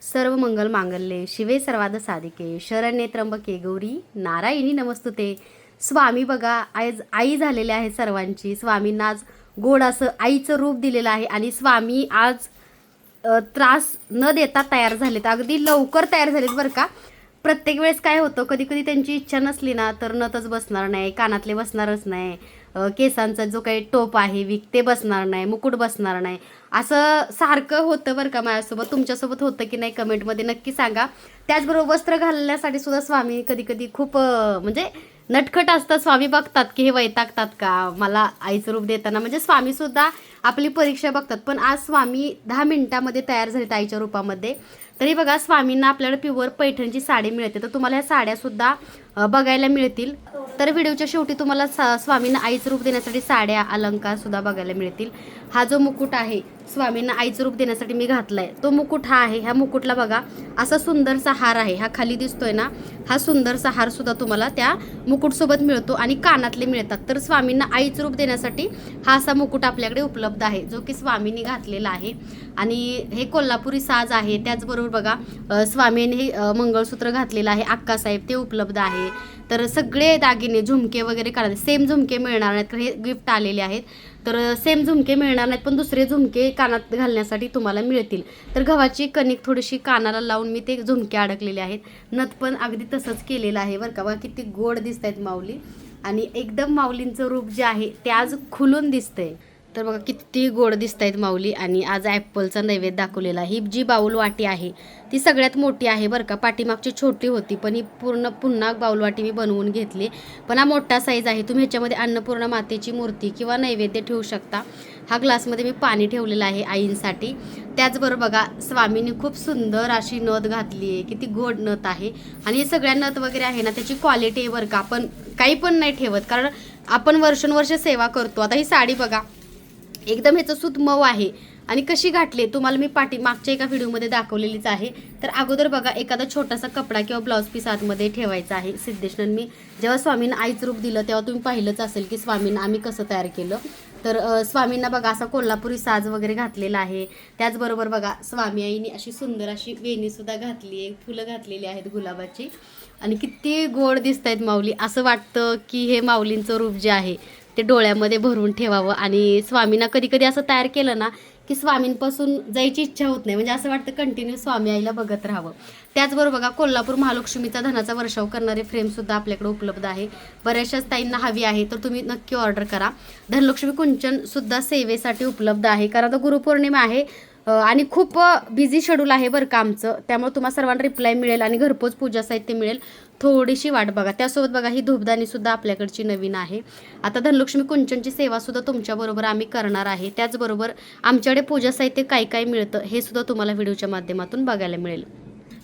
सर्व मंगल मांगल्ये शिवे सर्वाद साधिके शरण्ये त्र्यंबके गौरी नारायणी नमस्तुते. स्वामी बघा आज आई झालेली आहे सर्वांची. स्वामींना आज गोड असं आईचं रूप दिलेलं आहे आणि स्वामी आज त्रास न देता तयार झालेत. अगदी लवकर तयार झालेत बरं का. प्रत्येक वेळेस काय होतं, कधी कधी त्यांची इच्छा नसली ना तर नथच बसणार नाही, कानातले बसणारच नाही, केसांचा जो काही टोप आहे विक ते बसणार नाही, मुकुट बसणार नाही, असं सारखं होतं बरं का. माझ्यासोबत तुमच्यासोबत होतं की नाही कमेंटमध्ये नक्की सांगा. त्याचबरोबर वस्त्र घालण्यासाठी सुद्धा स्वामी कधी कधी खूप म्हणजे नटखट असतात. स्वामी बघतात की हे वैतागतात का मला आईचं रूप देताना, म्हणजे स्वामी सुद्धा आपली परीक्षा बघतात. पण आज स्वामी 10 मिनिटामध्ये तयार झालेत आईच्या रूपामध्ये. तरी बघा स्वामींना आपल्याकडे प्युअर पैठणची साडी मिळते, तर तुम्हाला ह्या साड्यासुद्धा बघायला मिळतील. तर व्हिडिओच्या शेवटी तुम्हाला स्वामींना आईचं रूप देण्यासाठी साड्या अलंकारसुद्धा बघायला मिळतील. हा जो मुकुट आहे स्वामींना आईचं रूप देण्यासाठी मी घातला आहे तो मुकुट हा आहे. ह्या मुकुटला बघा असा सुंदरसा हार आहे, हा खाली दिसतोय ना, हा सुंदरसा हारसुद्धा तुम्हाला त्या मुकुटसोबत मिळतो आणि कानातले मिळतात. तर स्वामींना आईचं रूप देण्यासाठी हा असा मुकुट आपल्याकडे उपलब्ध आहे जो की स्वामींनी घातलेला आहे. आणि हे कोल्हापुरी साज आहे. त्याचबरोबर बघा स्वामींनी मंगळसूत्र घातलेलं आहे अक्कासाहेब, ते उपलब्ध आहे. तर सगळे दागिने झुमके वगैरे काढायचे, सेम झुमके मिळणार नाहीत कारण हे गिफ्ट आलेले आहेत. तर सेम झुमके मिळणार नाहीत पण दुसरे झुमके कानात घालण्यासाठी तुम्हाला मिळतील. तर गव्हाची कणिक थोडीशी कानाला लावून मी ते झुमके अडकलेले आहेत. नथ पण अगदी तसंच केलेलं आहे बरं का. बघा किती गोड दिसत आहेत माऊली आणि एकदम माऊलींचं रूप जे आहे ते आज खुलून दिसतंय. तर बघा किती गोड दिसत आहेत माऊली. आणि आज ॲपलचा नैवेद्य दाखवलेला. ही जी बाऊल वाटी आहे ती सगळ्यात मोठी आहे बरं का. पाठीमागची छोटी होती पण ही पुन्हा बाऊल वाटी मी बनवून घेतली. पण हा मोठा साईज आहे. तुम्ही ह्याच्यामध्ये अन्नपूर्णा मातेची मूर्ती किंवा नैवेद्य ठेवू शकता. हा ग्लासमध्ये मी पाणी ठेवलेलं आहे आईंसाठी. त्याचबरोबर बघा स्वामींनी खूप सुंदर अशी नथ घातली आहे, किती गोड नथ आहे. आणि हे सगळ्या नथ वगैरे आहे ना त्याची क्वालिटी आहे बरं का. आपण काही पण नाही ठेवत कारण आपण वर्षानुवर्ष सेवा करतो. आता ही साडी बघा एकदम ह्याचं सूत मऊ आहे आणि कशी घातली तुम्हाला मी मागच्या एका व्हिडिओमध्ये दाखवलेलीच आहे. तर अगोदर बघा एखादा छोटासा कपडा किंवा ब्लाऊज पीस आतमध्ये ठेवायचा आहे. सिद्धेश्वर मी जेव्हा स्वामींना आईचं रूप दिलं तेव्हा तुम्ही पाहिलंच असेल की स्वामींना आम्ही कसं तयार केलं. तर स्वामींना बघा असा कोल्हापुरी साज वगैरे घातलेला आहे. त्याचबरोबर बघा स्वामी आईने अशी सुंदर अशी वेणीसुद्धा घातली आहे, फुलं घातलेली आहेत गुलाबाची आणि किती गोड दिसत आहेत माऊली. असं वाटतं की हे माऊलींचं रूप जे आहे ते डोळ्यामध्ये भरून ठेवावं. आणि स्वामींना कधी कधी असं तयार केलं ना की स्वामींपासून जायची इच्छा होत नाही, म्हणजे असं वाटतं कंटिन्यू स्वामी आईला बघत राहावं. त्याचबरोबर बघा कोल्हापूर महालक्ष्मीचा धनाचा वर्षाव करणारे फ्रेमसुद्धा आपल्याकडे उपलब्ध आहे. बऱ्याचशाच ताईंना हवी आहे तर तुम्ही नक्की ऑर्डर करा. धनलक्ष्मी कुंचनसुद्धा सेवेसाठी उपलब्ध आहे कारण आता गुरुपौर्णिमा आहे आणि खूप बिझी शेड्यूल आहे बरं का आमचं. त्यामुळे तुम्हाला सर्वांना रिप्लाय मिळेल आणि घरपोच पूजा साहित्य मिळेल. थोडीशी वाट बघा. त्यासोबत बघा ही धूपदानीसुद्धा आपल्याकडची नवीन आहे. आता धनलक्ष्मी कुंचनची सेवासुद्धा तुमच्याबरोबर आम्ही करणार आहे. त्याचबरोबर आमच्याकडे पूजा साहित्य काय काय मिळतं हे सुद्धा तुम्हाला व्हिडिओच्या माध्यमातून बघायला मिळेल.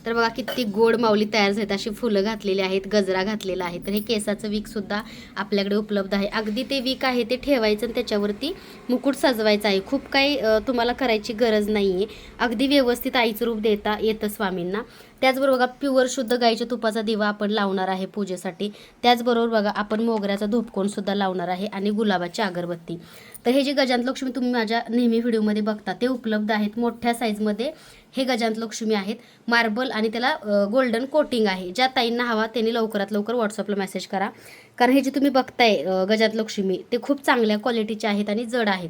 तर बघा किती गोड माऊली तयार झालीत. अशी फुलं घातलेली आहेत, गजरा घातलेला आहे. तर हे केसाचं विकसुद्धा आपल्याकडे उपलब्ध आहे. अगदी ते विक आहे ते ठेवायचं आणि त्याच्यावरती मुकुट सजवायचा आहे. खूप काही तुम्हाला करायची गरज नाही आहे. अगदी व्यवस्थित आईचं रूप देता येतं स्वामींना. त्याचबरोबर बघा प्युअर शुद्ध गाईच्या तुपाचा दिवा आपण लावणार आहे पूजेसाठी. त्याचबरोबर बघा आपण मोगऱ्याचा धूपकोणसुद्धा लावणार आहे आणि गुलाबाची अगरबत्ती. तर हे जे गजांतलक्ष्मी तुम्ही माझ्या नेहमी व्हिडिओमध्ये बघता ते उपलब्ध आहेत. मोठ्या साईजमध्ये हे गजांतलक्ष्मी आहेत. मार्बल आणि त्याला गोल्डन कोटिंग आहे. ज्या ताईंना हवा त्यांनी लवकरात लवकर व्हॉट्सअपला मेसेज करा. कारण हे जे तुम्ही बघताय गजांतलक्ष्मी ते खूप चांगल्या क्वालिटीचे आहेत आणि जड आहेत.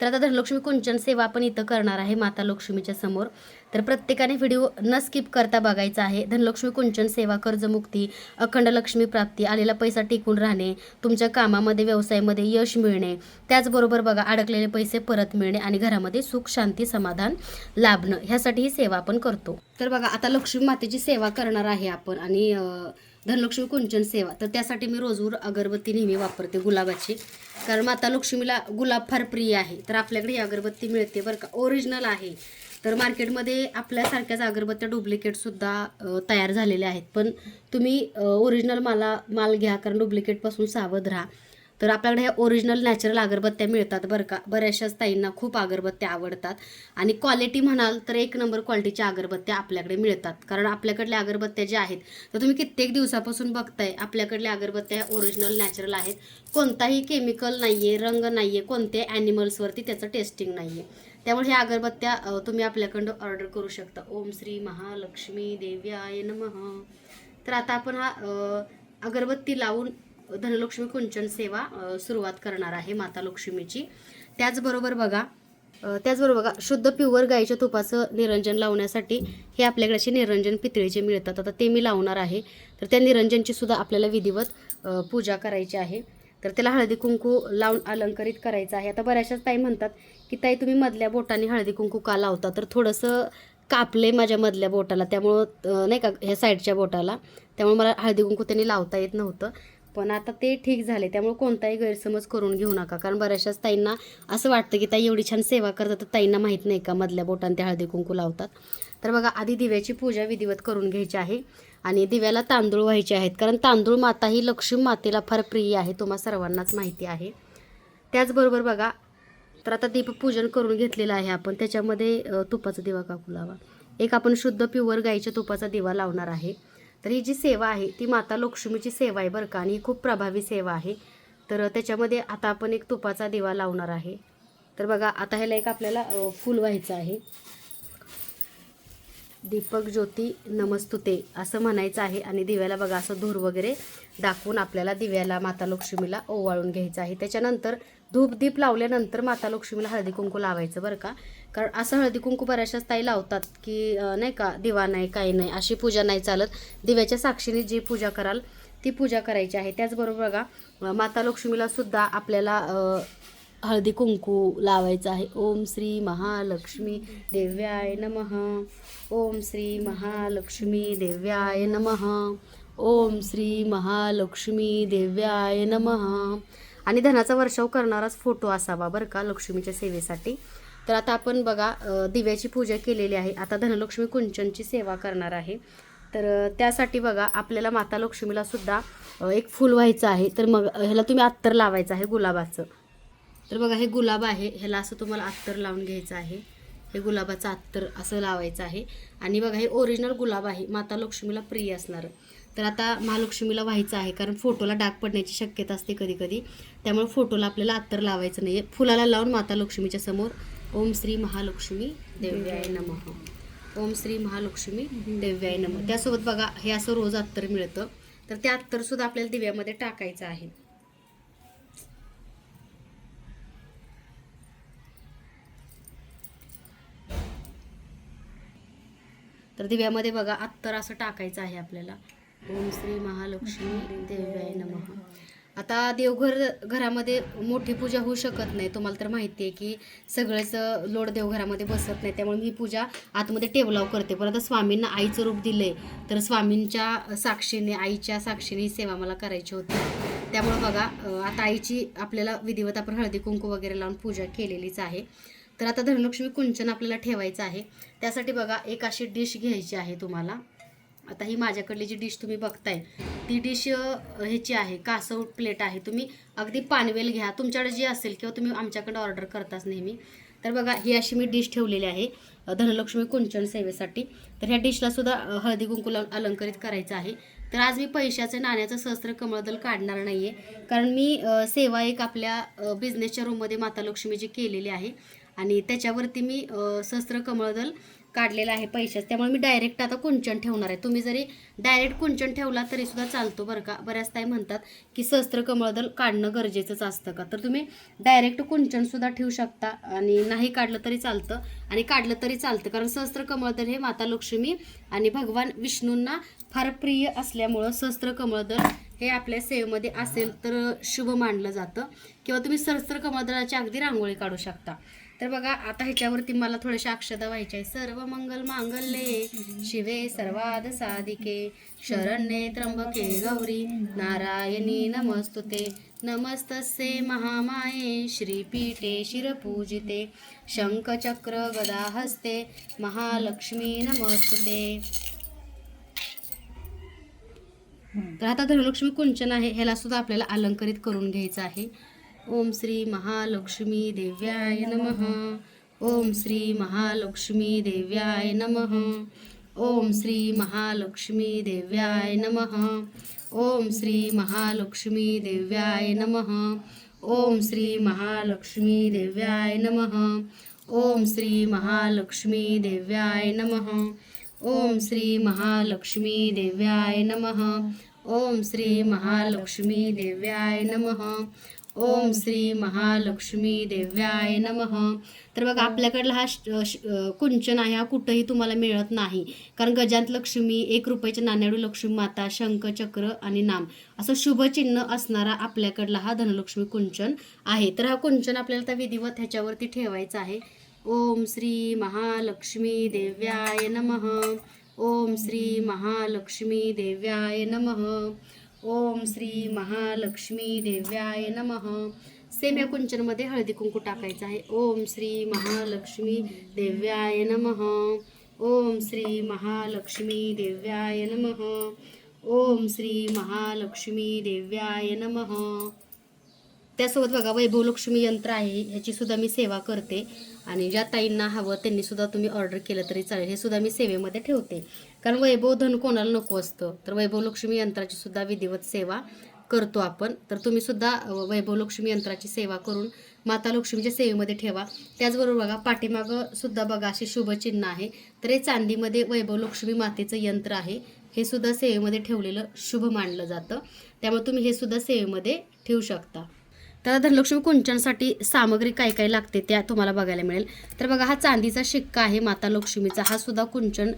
तर आता धनलक्ष्मी कुंचन सेवा आपण इथं करणार आहे माता लक्ष्मीच्या समोर. तर प्रत्येकाने व्हिडिओ न स्किप करता बघायचा आहे. धनलक्ष्मी कुंचन सेवा, कर्जमुक्ती, अखंड लक्ष्मी प्राप्ती, आलेला पैसा टिकून राहणे, तुमच्या कामामध्ये व्यवसायामध्ये यश मिळणे, त्याचबरोबर बघा अडकलेले पैसे परत मिळणे आणि घरामध्ये सुख शांती समाधान लाभणं, ह्यासाठी ही सेवा आपण करतो. तर बघा आता लक्ष्मी मातेची सेवा करणार आहे आपण आणि धनलक्ष्मी कुंचन सेवा. तर त्यासाठी मी रोजवर अगरबत्ती नेहमी वापरते गुलाबाची, कारण माता लक्ष्मीला गुलाब फार प्रिय आहे. तर आपल्याकडे ही अगरबत्ती मिळते बरं का, ओरिजिनल आहे. तर मार्केटमध्ये आपल्यासारख्याच अगरबत्त्या डुप्लिकेटसुद्धा तयार झालेल्या आहेत. पण तुम्ही ओरिजिनल माल घ्या कारण डुप्लिकेटपासून सावध राहा. तर आपल्याकडे ह्या ओरिजिनल नॅचरल अगरबत्त्या मिळतात बरं का. बऱ्याचशाच ताईंना खूप अगरबत्त्या आवडतात आणि क्वालिटी म्हणाल तर 1 नंबर क्वालिटीच्या अगरबत्त्या आपल्याकडे मिळतात. कारण आपल्याकडल्या अगरबत्त्या ज्या आहेत तर तुम्ही कित्येक दिवसापासून बघताय आपल्याकडल्या अगरबत्त्या ओरिजिनल नॅचरल आहेत. कोणताही केमिकल नाही आहे, रंग नाही आहे, कोणत्याही ॲनिमल्सवरती त्याचं टेस्टिंग नाही आहे. त्यामुळे ह्या अगरबत्त्या तुम्ही आपल्याकडं ऑर्डर करू शकता. ओम श्री महालक्ष्मी देव्याय नमः. तर आता आपण हा अगरबत्ती लावून धनलक्ष्मी कुंचन सेवा सुरुवात करणार आहे माता लक्ष्मीची. त्याचबरोबर बघा शुद्ध प्युअर गाईच्या तुपाचं निरंजन लावण्यासाठी हे आपल्याकडे असे निरंजन पितळेचे मिळतात. आता ते मी लावणार आहे. तर त्या निरंजनची सुद्धा आपल्याला विधिवत पूजा करायची आहे. तर त्याला हळदी कुंकू लावून अलंकरित करायचं आहे. आता बऱ्याचशाच ताई म्हणतात की ताई तुम्ही मधल्या बोटाने हळदी कुंकू का लावता. तर थोडंसं कापले माझ्या मधल्या बोटाला, त्यामुळं नाही का ह्या साईडच्या बोटाला, त्यामुळे मला हळदी कुंकू त्यांनी लावता येत नव्हतं. पण आता ते ठीक झाले. त्यामुळे कोणताही गैरसमज करून घेऊ नका. कारण बऱ्याचशाच ताईंना असं वाटतं की ताई एवढी छान सेवा करतात तर ताईंना माहीत नाही का मधल्या बोटाने ते हळदी कुंकू लावतात. तर बघा आधी दिव्याची पूजा विधिवत करून घ्यायची आहे आणि दिव्याला तांदूळ व्हायचे आहेत. कारण तांदूळ माता ही लक्ष्मी मातेला फार प्रिय आहे, तुम्हा सर्वांनाच माहिती आहे. त्याचबरोबर बघा तर आता दीपपूजन करून घेतलेलं आहे आपण. त्याच्यामध्ये तुपाचा दिवा काकू लावा. एक आपण शुद्ध प्युअर गाईच्या तुपाचा दिवा लावणार आहे. तर ही जी सेवा आहे ती माता लक्ष्मीची सेवा आहे बरं का, आणि खूप प्रभावी सेवा आहे. तर त्याच्यामध्ये आता आपण एक तुपाचा दिवा लावणार आहे. तर बघा आता ह्याला एक आपल्याला फूल व्हायचं आहे. दीपक ज्योती नमस्तुते असं म्हणायचं आहे. आणि दिव्याला बघा असं धूर वगैरे दाखवून आपल्याला दिव्याला माता लक्ष्मीला ओवाळून घ्यायचं आहे. त्याच्यानंतर धूप दीप लावल्यानंतर माता लक्ष्मीला हळदी कुंकू लावायचं बरं का. कारण असं हळदी कुंकू बऱ्याचशाच ताई लावतात की नाही का दिवा नाही काही नाही अशी पूजा नाही चालत. दिव्याच्या साक्षीने जी पूजा कराल ती पूजा करायची आहे. त्याचबरोबर बघा माता लक्ष्मीला सुद्धा आपल्याला हळदी कुंकू लावायचं आहे. ओम श्री महालक्ष्मी देव्याय नमः. ओम श्री महालक्ष्मी देव्याय नमः. ओम श्री महालक्ष्मी देव्याय नमः. आणि धनाचा वर्षाव करणाराच फोटो असावा बरं का लक्ष्मीच्या सेवेसाठी. तर आता आपण बघा दिव्याची पूजा केलेली आहे. आता धनलक्ष्मी कुंचनची सेवा करणार आहे. तर त्यासाठी बघा आपल्याला माता लक्ष्मीला सुद्धा एक फूल व्हायचं आहे. तर मग ह्याला तुम्ही अत्तर लावायचं आहे गुलाबाचं. तर बघा हे गुलाब आहे, ह्याला असं तुम्हाला अत्तर लावून घ्यायचं आहे. हे गुलाबाचं अत्तर असं लावायचं आहे. आणि बघा हे ओरिजिनल गुलाब आहे, माता लक्ष्मीला प्रिय असणार. तर आता महालक्ष्मीला व्हायचं आहे कारण फोटोला डाग पडण्याची शक्यता असते कधी कधी. त्यामुळे फोटोला आपल्याला अत्तर लावायचं नाही आहे. फुलाला लावून माता लक्ष्मीच्या समोर ओम श्री महालक्ष्मी देव्याय नमः. ओम श्री महालक्ष्मी देव्याय नमः. त्यासोबत बघा हे असं रोज अत्तर मिळतं. तर ते अत्तरसुद्धा आपल्याला दिव्यामध्ये टाकायचं आहे. तर दिव्यामध्ये बघा अत्तर असं टाकायचं आहे आपल्याला. ओम श्री महालक्ष्मी देव्याय नमः. आता घरामध्ये मोठी पूजा होऊ शकत नाही, तुम्हाला तर माहिती आहे की सगळंच लोड देवघरामध्ये बसत नाही. त्यामुळे मी पूजा आतमध्ये टेबलावर करते. परत स्वामींना आईचं रूप दिले तर स्वामींच्या साक्षीने आईच्या साक्षीने ही सेवा मला करायची होती. त्यामुळे बघा आता आईची आपल्याला विधिवत आपण हळदी कुंकू वगैरे लावून पूजा केलेलीच आहे. तर आता धनलक्ष्मी कुंचन आपल्याला ठेवायचं आहे. त्यासाठी बघा एक अशी डिश घ्यायची आहे तुम्हाला. आता ही माझ्याकडली जी डिश तुम्ही बघताय ती डिश ह्याची आहे, कासव प्लेट आहे. तुम्ही अगदी पानवेल घ्या तुमच्याकडे जी असेल किंवा तुम्ही आमच्याकडे ऑर्डर करताच नेहमी. तर बघा ही अशी मी डिश ठेवलेली आहे धनलक्ष्मी कुंचन सेवेसाठी. तर ह्या डिशला सुद्धा हळदी कुंकू लावून अलंकरित करायचं आहे. तर आज मी पैशाचं नाण्याचं सहस्त्र कमळदल काढणार नाही आहे कारण मी सेवा एक आपल्या बिझनेसच्या रूममध्ये माता लक्ष्मीची केलेली आहे आणि त्याच्यावरती मी सहस्त्र कमळदल काढलेला आहे पैशाच. त्यामुळे मी डायरेक्ट आता कुंचन ठेवणार आहे. तुम्ही जरी डायरेक्ट कुंचन ठेवला तरी सुद्धा चालतो बरं का. बऱ्याच ताई म्हणतात की सहस्त्र कमळदल काढणं गरजेचंच असतं का. तर तुम्ही डायरेक्ट कुंचन सुद्धा ठेवू शकता आणि नाही काढलं तरी चालतं आणि काढलं तरी चालतं. कारण सहस्त्र कमळदल हे माता लक्ष्मी आणि भगवान विष्णूंना फार प्रिय असल्यामुळं सहस्त्र कमळदल हे आपल्या सेवेमध्ये असेल तर शुभ मानलं जातं. किंवा तुम्ही सहस्त्र कमळदलाची अगदी रांगोळी काढू शकता. तर बघा आता ह्याच्यावरती मला थोड्याशा अक्षता व्हायच्या आहे. सर्व मंगल मांगल्ये शिवे सर्वाद साधिके शरण्ये त्र्यंबके गौरी नारायणी नमस्तुते नमस्तस्ये महामाये श्रीपीठे शिरपूजिते शंखचक्र गदा हस्ते महालक्ष्मी नमस्तुते. तर आता धनलक्ष्मी कुंचन आहे, ह्याला सुद्धा आपल्याला अलंकरित करून घ्यायचं आहे. ओम श्री महालक्ष्मी देव्याय नमः. ओम श्री महालक्ष्मी देव्याय नमः. ओम श्री महालक्ष्मी देव्याय नमः. ओम श्री महालक्ष्मी देव्याय नमः. ओम श्री महालक्ष्मी देव्याय नमः. ओम श्री महालक्ष्मी देव्याय नमः. ओम श्री महालक्ष्मी देव्याय नमः. ओम श्री महालक्ष्मी देव्याय नमः. ओम श्री महालक्ष्मी देव्याय नमः. तर बघा आपल्याकडला हा कुंचन आहे, हा कुठंही तुम्हाला मिळत नाही. कारण गजांत लक्ष्मी, 1 रुपयाच्या नाण्यावर लक्ष्मी माता, शंख, चक्र आणि नाम असं शुभचिन्ह असणारा आपल्याकडला हा धनलक्ष्मी कुंचन आहे. तर हा कुंचन आपल्याला त्या विधिवत ह्याच्यावरती ठेवायचा आहे. ओम श्री महालक्ष्मी देव्याय नमः. ओम श्री महालक्ष्मी देव्याय नमः. ओम श्री महालक्ष्मी देव्याय नमः. सेम या कुंचनमध्ये हळदी कुंकू टाकायचं आहे. ओम श्री महालक्ष्मी देव्याय नमः. ओम श्री महालक्ष्मी देव्याय नमः. ओम श्री महालक्ष्मी देव्याय नमः. त्यासोबत बघा वैभवलक्ष्मी यंत्र आहे, ह्याची सुद्धा मी सेवा करते आणि ज्या ताईंना हवं त्यांनी सुद्धा तुम्ही ऑर्डर केलं तरी चालेल. हे सुद्धा मी सेवेमध्ये ठेवते, कारण वैभव धन कोणाला नको असतं. तर वैभवलक्ष्मी यंत्राची सुद्धा विधिवत सेवा करतो आपण. तर तुम्ही सुद्धा वैभवलक्ष्मी यंत्राची सेवा करून माता लक्ष्मीच्या सेवेमध्ये ठेवा. त्याचबरोबर बघा पाठीमागं सुद्धा बघा असे शुभचिन्ह आहे. तर हे चांदीमध्ये वैभवलक्ष्मी मातेचं यंत्र आहे, हे सुद्धा सेवेमध्ये ठेवलेलं शुभ मानलं जातं. त्यामुळे तुम्ही हे सुद्धा सेवेमध्ये ठेवू शकता. तर धनलक्ष्मी कुंचनसाठी सामग्री काय काय लागते त्या तुम्हाला बघायला मिळेल. तर बघा हा चांदीचा शिक्का आहे माता लक्ष्मीचा, हा सुद्धा कुंचन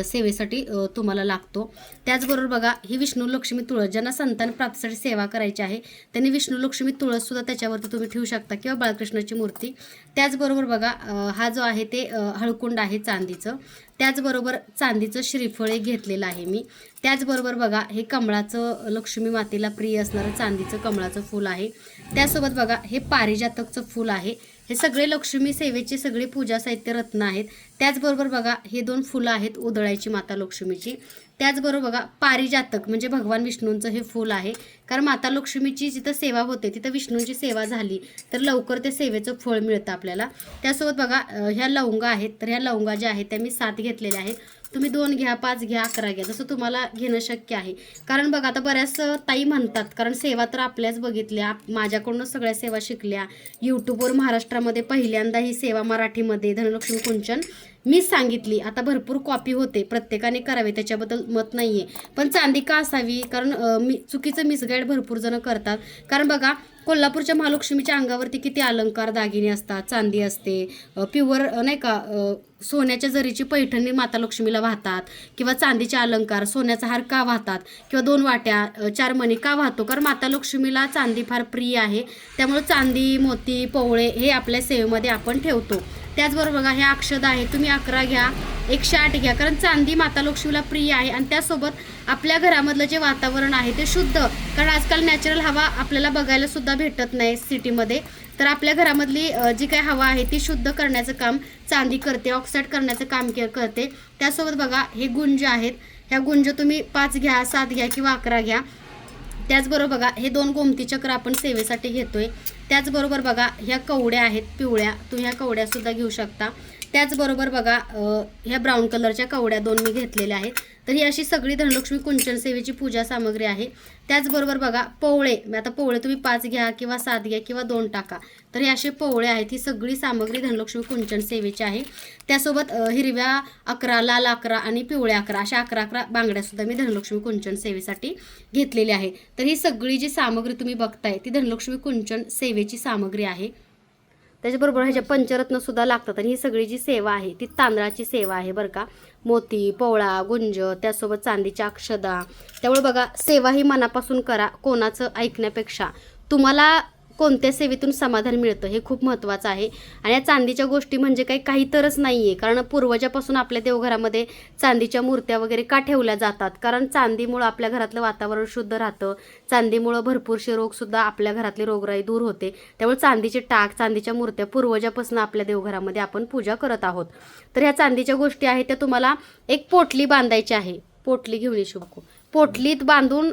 सेवेसाठी तुम्हाला लागतो. त्याचबरोबर बघा ही विष्णू लक्ष्मी तुळस, ज्यांना संतान प्राप्तीसाठी सेवा करायची आहे त्यांनी विष्णू लक्ष्मी तुळस सुद्धा त्याच्यावरती तुम्ही ठेवू शकता, किंवा बाळकृष्णाची मूर्ती. त्याचबरोबर बघा हा जो आहे ते हळकुंड आहे चांदीचं. त्याचबरोबर चांदीचं श्रीफळ घेतलेलं आहे मी. त्याचबरोबर बघा हे कमळाचं, लक्ष्मी मातेला प्रिय असणारं चांदीचं कमळाचं फूल आहे. त्यासोबत बघा हे पारिजातकचं फूल आहे. हे सगळे लक्ष्मी सेवेचे सगळे पूजा साहित्य रत्न आहेत. त्याचबरोबर बघा हे 2 फुलं आहेत उधळायची माता लक्ष्मीची. त्याचबरोबर बघा पारिजातक म्हणजे भगवान विष्णूंचं हे फूल आहे, कारण माता लक्ष्मीची जिथं सेवा होते तिथं विष्णूंची सेवा झाली तर लवकर त्या सेवेचं फळ मिळतं आपल्याला. त्यासोबत बघा ह्या लवंगा आहेत. तर ह्या लवंगा ज्या आहेत त्या मी 7 घेतलेल्या आहेत. तुम्ही 2 घ्या, 5 घ्या, 11 घ्या, जसं तुम्हाला घेणं शक्य आहे. कारण बघा आता बऱ्याच ताई म्हणतात, कारण सेवा तर आपल्याच बघितल्या, माझ्याकडूनच सगळ्या सेवा शिकल्या. यूट्यूबवर महाराष्ट्रामध्ये पहिल्यांदा ही सेवा मराठीमध्ये धनलक्ष्मी कुंचन मीच सांगितली. आता भरपूर कॉपी होते, प्रत्येकाने करावे त्याच्याबद्दल मत नाही आहे. पण चांदी का असावी, कारण चुकीचं मिसगाईड भरपूर जण करतात. कारण बघा कोल्हापूरच्या महालक्ष्मीच्या अंगावरती किती अलंकार दागिने असतात, चांदी असते, प्युअर नाही का, सोन्याच्या जरीची पैठणी माता लक्ष्मीला वाहतात, किंवा चांदीचे अलंकार, सोन्याचा हार का वाहतात, किंवा 2 वाट्या 4 मणी का वाहतो, कारण माता लक्ष्मीला चांदी फार प्रिय आहे. त्यामुळे चांदी, मोती, पवळे हे आपल्या सेवेमध्ये आपण ठेवतो. त्याचबरोबर बघा ह्या अक्षदा आहे, तुम्ही 11 घ्या, 108 घ्या, कारण चांदी माता लक्ष्मीला प्रिय आहे. आणि त्यासोबत आपल्या घरामधलं जे वातावरण आहे ते शुद्ध, कारण आजकाल नॅचरल हवा आपल्याला बघायला सुद्धा भेटत नाही सिटीमध्ये. तर आपल्या घरामधली जी काही हवा आहे ती शुद्ध करण्याचं काम चांदी करते, ऑक्साईड करण्याचं काम करते. त्यासोबत बघा हे गुंज आहेत, ह्या गुंज तुम्ही 5 घ्या, 7 घ्या किंवा 11 घ्या. त्याचबरोबर बघा हे 2 गोमती चक्र आपण सेवेसाठी घेतोय. त्याचबरोबर बघा ह्या कवड्या आहेत पिवळ्या, तुम्ही ह्या कवड्यासुद्धा घेऊ शकता. त्याचबरोबर बघा ह्या ब्राऊन कलरच्या कवड्या 2 मी घेतलेल्या आहेत. तर ही अशी सगळी धनलक्ष्मी कुंचन सेवेची पूजा सामग्री आहे. त्याचबरोबर बघा पोवळे, आता पोवळे तुम्ही 5 घ्या किंवा 7 घ्या किंवा 2 टाका. तर हे असे पोवळे आहेत, ही सगळी सामग्री धनलक्ष्मी कुंचन सेवेची आहे. त्यासोबत हिरव्या 11, लाल 11 आणि पिवळ्या 11 अशा 11 बांगड्यासुद्धा मी धनलक्ष्मी कुंचन सेवेसाठी घेतलेली आहे. तर ही सगळी जी सामग्री तुम्ही बघताय ती धनलक्ष्मी कुंचन सेवेची सामग्री आहे. त्याच्याबरोबर ह्याच्या पंचरत्न सुद्धा लागतात. आणि ही सगळी जी सेवा आहे ती तांदळाची सेवा आहे बरं का. मोती, पोवळा, गुंज, त्यासोबत चांदीच्या अक्षदा. त्यामुळे बघा सेवा ही मनापासून करा, कोणाचं ऐकण्यापेक्षा. तुम्हाला कोणत्या सेवेतून समाधान मिळतं हे खूप महत्त्वाचं आहे. आणि या चांदीच्या गोष्टी म्हणजे काही तरच नाही आहे, कारण पूर्वजापासून आपल्या देवघरामध्ये चांदीच्या मूर्त्या वगैरे का ठेवल्या जातात, कारण चांदीमुळं आपल्या घरातलं वातावरण शुद्ध राहतं. चांदीमुळं भरपूरसे रोगसुद्धा आपल्या घरातली रोगराई दूर होते. त्यामुळे चांदीचे टाक, चांदीच्या मूर्त्या पूर्वजापासून आपल्या देवघरामध्ये आपण पूजा करत आहोत. तर ह्या चांदीच्या गोष्टी आहेत त्या तुम्हाला एक पोटली बांधायची आहे. पोटली घेऊन येऊ, पोटलीत बांधून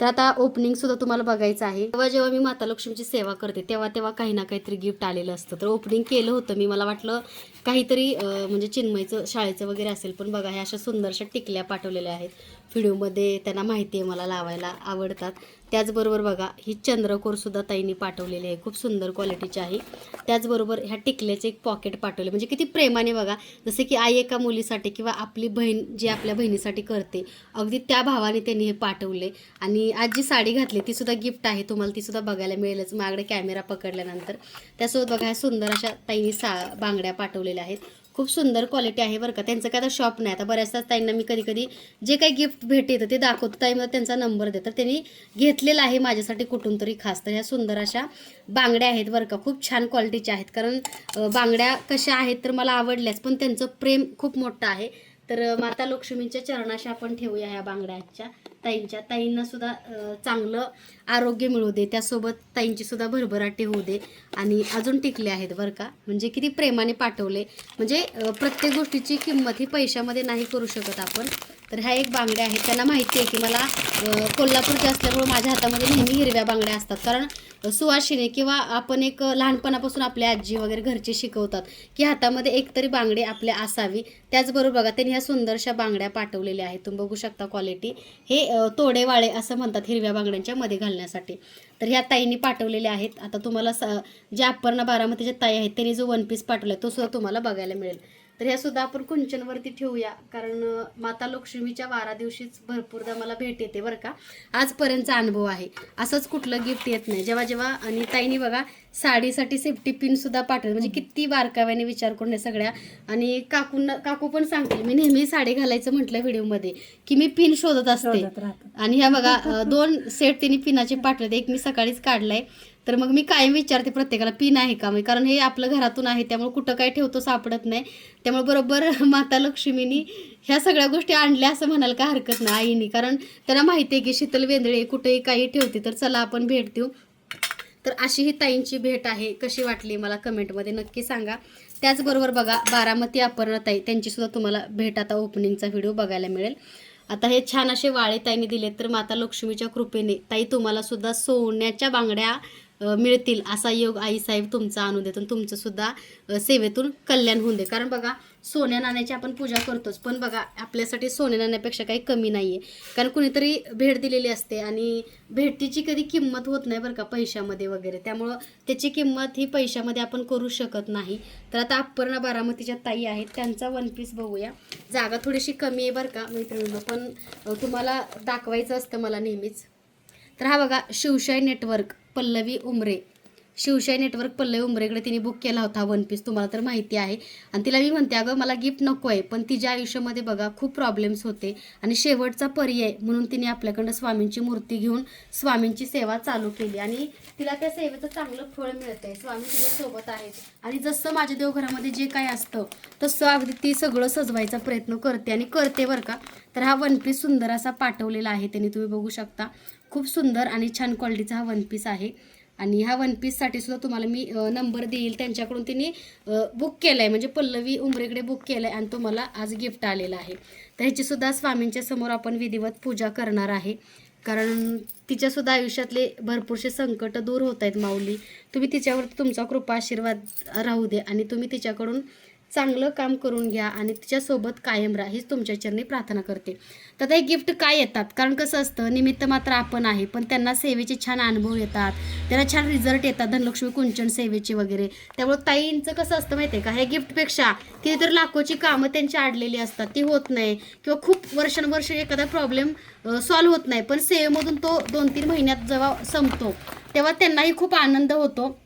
तर आता ओपनिंगसुद्धा तुम्हाला बघायचं आहे. जेव्हा जेव्हा मी माता लक्ष्मीची सेवा करते तेव्हा तेव्हा काही ना काहीतरी गिफ्ट आलेलं असतं. तर ओपनिंग केलं होतं मी, मला वाटलं काहीतरी म्हणजे चिन्मयचं शाळेचं वगैरे असेल, पण बघा ह्या अशा सुंदरशा टिकल्या पाठवलेल्या आहेत व्हिडिओमध्ये. त्यांना माहिती आहे मला लावायला आवडतात. त्याचबरोबर बघा ही चंद्रकोरसुद्धा ताईंनी पाठवलेली आहे, खूप सुंदर क्वालिटीची आहे. त्याचबरोबर ह्या टिकल्याचे एक पॉकेट पाठवले, म्हणजे किती प्रेमाने बघा, जसे की आई एका मुलीसाठी किंवा आपली बहीण जी आपल्या बहिणीसाठी करते, अगदी त्या भावाने त्यांनी हे पाठवले. आणि आज जी साडी घातली ती सुद्धा गिफ्ट आहे, तुम्हाला ती सुद्धा बघायला मिळेलच माझ्याकडे कॅमेरा पकडल्यानंतर. त्यासोबत बघा ह्या सुंदर अशा ताईंनी बांगड्या पाठवलेल्या आहेत, खूप सुंदर क्वालिटी आहे बरं का. त्यांचं काय आता शॉप नाही, आता बऱ्याचदा ताईंना मी कधी कधी जे काही गिफ्ट भेट येतं ते दाखवतो, ताईमध्ये त्यांचा नंबर देतात, त्यांनी घेतलेला आहे माझ्यासाठी कुठून तरी खास. तर ह्या सुंदर अशा बांगड्या आहेत बरं का, खूप छान क्वालिटीच्या आहेत. कारण बांगड्या कशा आहेत तर मला आवडल्याच, पण त्यांचं प्रेम खूप मोठं आहे. तर माता लक्ष्मींच्या चरणाशी आपण ठेवूया ह्या बांगड्याच्या ताईंना सुद्धा चांगलं आरोग्य मिळू दे, त्यासोबत ताईंची सुद्धा भरभराटी होऊ दे. आणि अजून टिकले आहेत बरं का, म्हणजे किती प्रेमाने पाठवले. म्हणजे प्रत्येक गोष्टीची किंमत ही पैशामध्ये नाही करू शकत आपण. तर ह्या एक बांगड्या आहेत, त्यांना माहिती आहे की मला कोल्हापूरच्या असल्यामुळे माझ्या हातामध्ये नेहमी हिरव्या बांगड्या असतात. कारण सुवासिनी किंवा आपण एक लहानपणापासून आपल्या आजी वगैरे घरचे शिकवतात की हातामध्ये एकतरी बांगडी आपल्या असावी. त्याचबरोबर बघा त्यांनी ह्या सुंदरशा बांगड्या पाठवलेल्या आहेत, तुम्ही बघू शकता क्वालिटी. हे तोडेवाळे असं म्हणतात हिरव्या बांगड्यांच्या मध्ये घालण्यासाठी. तर ह्या ताईंनी पाठवलेल्या आहेत. आता तुम्हाला ज्या अपर्णा बारामतीच्या ताई आहेत त्यांनी जो वन पीस पाठवला तो सुद्धा तुम्हाला बघायला मिळेल. तर ह्या सुद्धा आपण कुंचनवरती ठेवूया, कारण माता लक्ष्मीच्या वारा दिवशीच भरपूरदा मला भेट येते बरं का, आजपर्यंतचा अनुभव आहे. असंच कुठलं गिफ्ट येत नाही. जेव्हा आणि ताईंनी बघा साडीसाठी सेफ्टी पिन सुद्धा पाठवली, म्हणजे किती बारकाव्याने विचार करून हे सगळ्या. आणि काकू पण सांगते, मी नेहमी साडी घालायचं म्हटलं व्हिडिओमध्ये की मी पिन शोधत असते. आणि ह्या बघा 2 सेट तिने पिनाचे पाठवले, एक मी सकाळीच काढलाय. तर मग मी कायम विचारते प्रत्येकाला पिन आहे का, कारण हे आपलं घरातून आहे त्यामुळे कुठं काय ठेवतो सापडत नाही. त्यामुळे बरोबर माता लक्ष्मीनी ह्या सगळ्या गोष्टी आणल्या असं म्हणायला काय हरकत नाही आईनी, कारण त्यांना माहिती आहे की शीतल वेंद्रे कुठेही काही ठेवते, तर चला आपण भेट देऊ. तर अशी ही ताईंची भेट आहे, कशी वाटली मला कमेंटमध्ये नक्की सांगा. त्याचबरोबर बघा बारामती अपर्णा ताई त्यांची सुद्धा तुम्हाला भेट आता ओपनिंगचा व्हिडिओ बघायला मिळेल. आता हे छान असे वाळे ताईंनी दिलेत. तर माता लक्ष्मीच्या कृपेने ताई तुम्हाला सुद्धा सोन्याच्या बांगड्या मिळतील असा योग आईसाहेब तुमचा आणून देतो, तुमचं सुद्धा सेवेतून कल्याण होऊन दे. कारण बघा सोन्या नाण्याची आपण पूजा करतोच, पण बघा आपल्यासाठी सोन्या नाण्यापेक्षा काही कमी नाही आहे. कारण कुणीतरी भेट दिलेली असते आणि भेटीची कधी किंमत होत नाही बरं का पैशामध्ये वगैरे, त्यामुळं त्याची किंमत ही पैशामध्ये आपण करू शकत नाही. तर आता अपर्णा बारामतीच्या ताई आहेत, त्यांचा वन पीस बघूया. जागा थोडीशी कमी आहे बरं का मैत्रिणींनो, पण तुम्हाला दाखवायचं असतं मला नेहमीच. तर हा बघा शिवशाही नेटवर्क पल्लवी उमरे, शिवशाही नेटवर्क पल्लवी उमरेकडे तिने बुक केला होता वन पीस, तुम्हाला तर माहिती आहे. आणि तिला मी म्हणते अगं मला गिफ्ट नको आहे, पण तिच्या आयुष्यामध्ये बघा खूप प्रॉब्लेम्स होते आणि शेवटचा पर्याय म्हणून तिने आपल्याकडं स्वामींची मूर्ती घेऊन स्वामींची सेवा चालू केली आणि तिला त्या सेवेचं चांगलं फळ मिळतं आहे. स्वामी तिच्यासोबत आहेत आणि जसं माझ्या देवघरामध्ये जे काही असतं तसं अगदी ती सगळं सजवायचा प्रयत्न करते आणि करते बरं का. तर हा वन पीस सुंदर असा पाठवलेला आहे त्यांनी, तुम्ही बघू शकता. खूप सुंदर आणि छान क्वालिटीचा हा वन पीस आहे. आणि ह्या वन पीससाठी सुद्धा तुम्हाला मी नंबर देईल, त्यांच्याकडून तिने बुक केलं आहे, म्हणजे पल्लवी उमरेकडे बुक केलं आहे आणि तो मला आज गिफ्ट आलेला आहे. तर ह्याचीसुद्धा स्वामींच्या समोर आपण विधिवत पूजा करणार आहे, कारण तिच्यासुद्धा आयुष्यातले भरपूरसे संकट दूर होत आहेत माऊली. तुम्ही तिच्यावर तुमचा कृपा आशीर्वाद राहू दे आणि तुम्ही तिच्याकडून चांगलं काम करून घ्या आणि तिच्यासोबत कायम राहा हीच तुमच्या चरणी प्रार्थना करते. तर हे गिफ्ट काय येतात, कारण कसं असतं निमित्त मात्र आपण आहे, पण त्यांना सेवेचे छान अनुभव येतात, त्यांना छान रिझल्ट येतात धनलक्ष्मी कुंचन सेवेचे वगैरे. त्यामुळे ताईंचं कसं असतं माहिती आहे का, हे गिफ्टपेक्षा किती तर लाखोची कामं त्यांची अडलेली असतात, ती होत नाही किंवा खूप वर्षानुवर्ष एखादा प्रॉब्लेम सॉल्व्ह होत नाही, पण सेवेमधून तो 2-3 महिन्यात जेव्हा संपतो तेव्हा त्यांनाही खूप आनंद होतो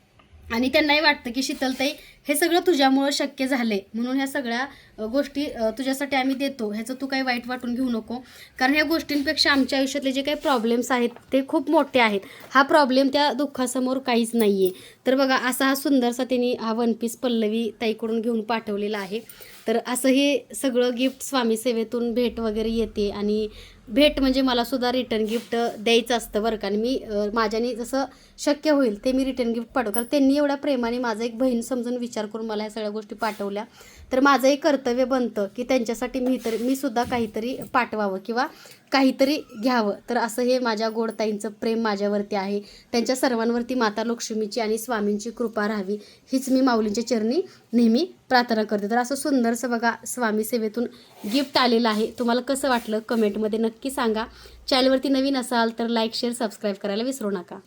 आणि त्यांनाही वाटतं की शीतलताई हे सगळं तुझ्यामुळं शक्य झाले, म्हणून ह्या सगळ्या गोष्टी तुझ्यासाठी आम्ही देतो, ह्याचं तू काही वाईट वाटून घेऊ नको. कारण ह्या गोष्टींपेक्षा आमच्या आयुष्यातले जे काही प्रॉब्लेम्स आहेत ते खूप मोठे आहेत, हा प्रॉब्लेम त्या दुःखासमोर काहीच नाही आहे. तर बघा असा हा सुंदरसा त्यांनी हा वन पीस पल्लवी ताईकडून घेऊन पाठवलेला आहे. तर असं हे सगळं गिफ्ट स्वामी सेवेतून भेट वगैरे येते आणि भेट म्हणजे मला सुद्धा रिटर्न गिफ्ट द्यायचं असतं बरं का. आणि मी माझ्याने जसं शक्य होईल ते मी रिटर्न गिफ्ट पाठवू. कारण त्यांनी एवढ्या प्रेमाने माझा एक बहीण समजून विचार करून मला ह्या सगळ्या गोष्टी पाठवल्या, तर माझं एक कर्तव्य बनतं की त्यांच्यासाठी मी सुद्धा काहीतरी पाठवावं किंवा काहीतरी घ्यावं. तर असं हे माझ्या गोडताईंचं प्रेम माझ्यावरती आहे. त्यांच्या सर्वांवरती माता लक्ष्मीची आणि स्वामींची कृपा राहावी हीच मी माऊलींच्या चरणी नेहमी प्रार्थना करते. तर असं सुंदरसं बघा स्वामी सेवेतून गिफ्ट आलेलं आहे. तुम्हाला कसं वाटलं कमेंटमध्ये नक्की सांगा. चॅनलवरती नवीन असाल तर लाईक शेअर सबस्क्राईब करायला विसरू नका.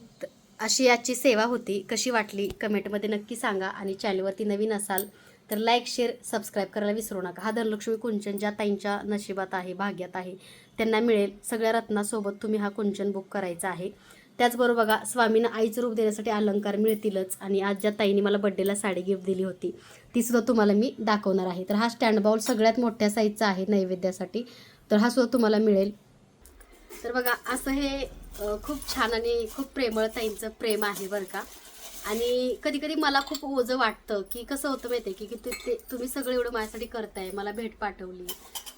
अशी आजची सेवा होती, कशी वाटली कमेंटमध्ये नक्की सांगा. आणि चॅनलवरती नवीन असाल तर लाईक शेअर सबस्क्राईब करायला विसरू नका. हा धनलक्ष्मी कुंचन ज्या ताईंच्या नशिबात आहे, भाग्यात आहे, त्यांना मिळेल. सगळ्या रत्नासोबत तुम्ही हा कुंचन बुक करायचा आहे. त्याचबरोबर बघा स्वामींना आईचं रूप देण्यासाठी अलंकार मिळतीलच. आणि आज ज्या ताईंनी मला बड्डेला साडी गिफ्ट दिली होती तीसुद्धा तुम्हाला मी दाखवणार आहे. तर हा स्टँड बाउल सगळ्यात मोठ्या साईजचा आहे नैवेद्यासाठी, तर हा सुद्धा तुम्हाला मिळेल. तर बघा असं हे खूप छान आणि खूप प्रेमळ ताईंचं प्रेम आहे बरं का. आणि कधी कधी मला खूप ओझं वाटतं की कसं होतं माहिती आहे की ते तुम्ही सगळं एवढं माझ्यासाठी करताय, मला भेट पाठवली.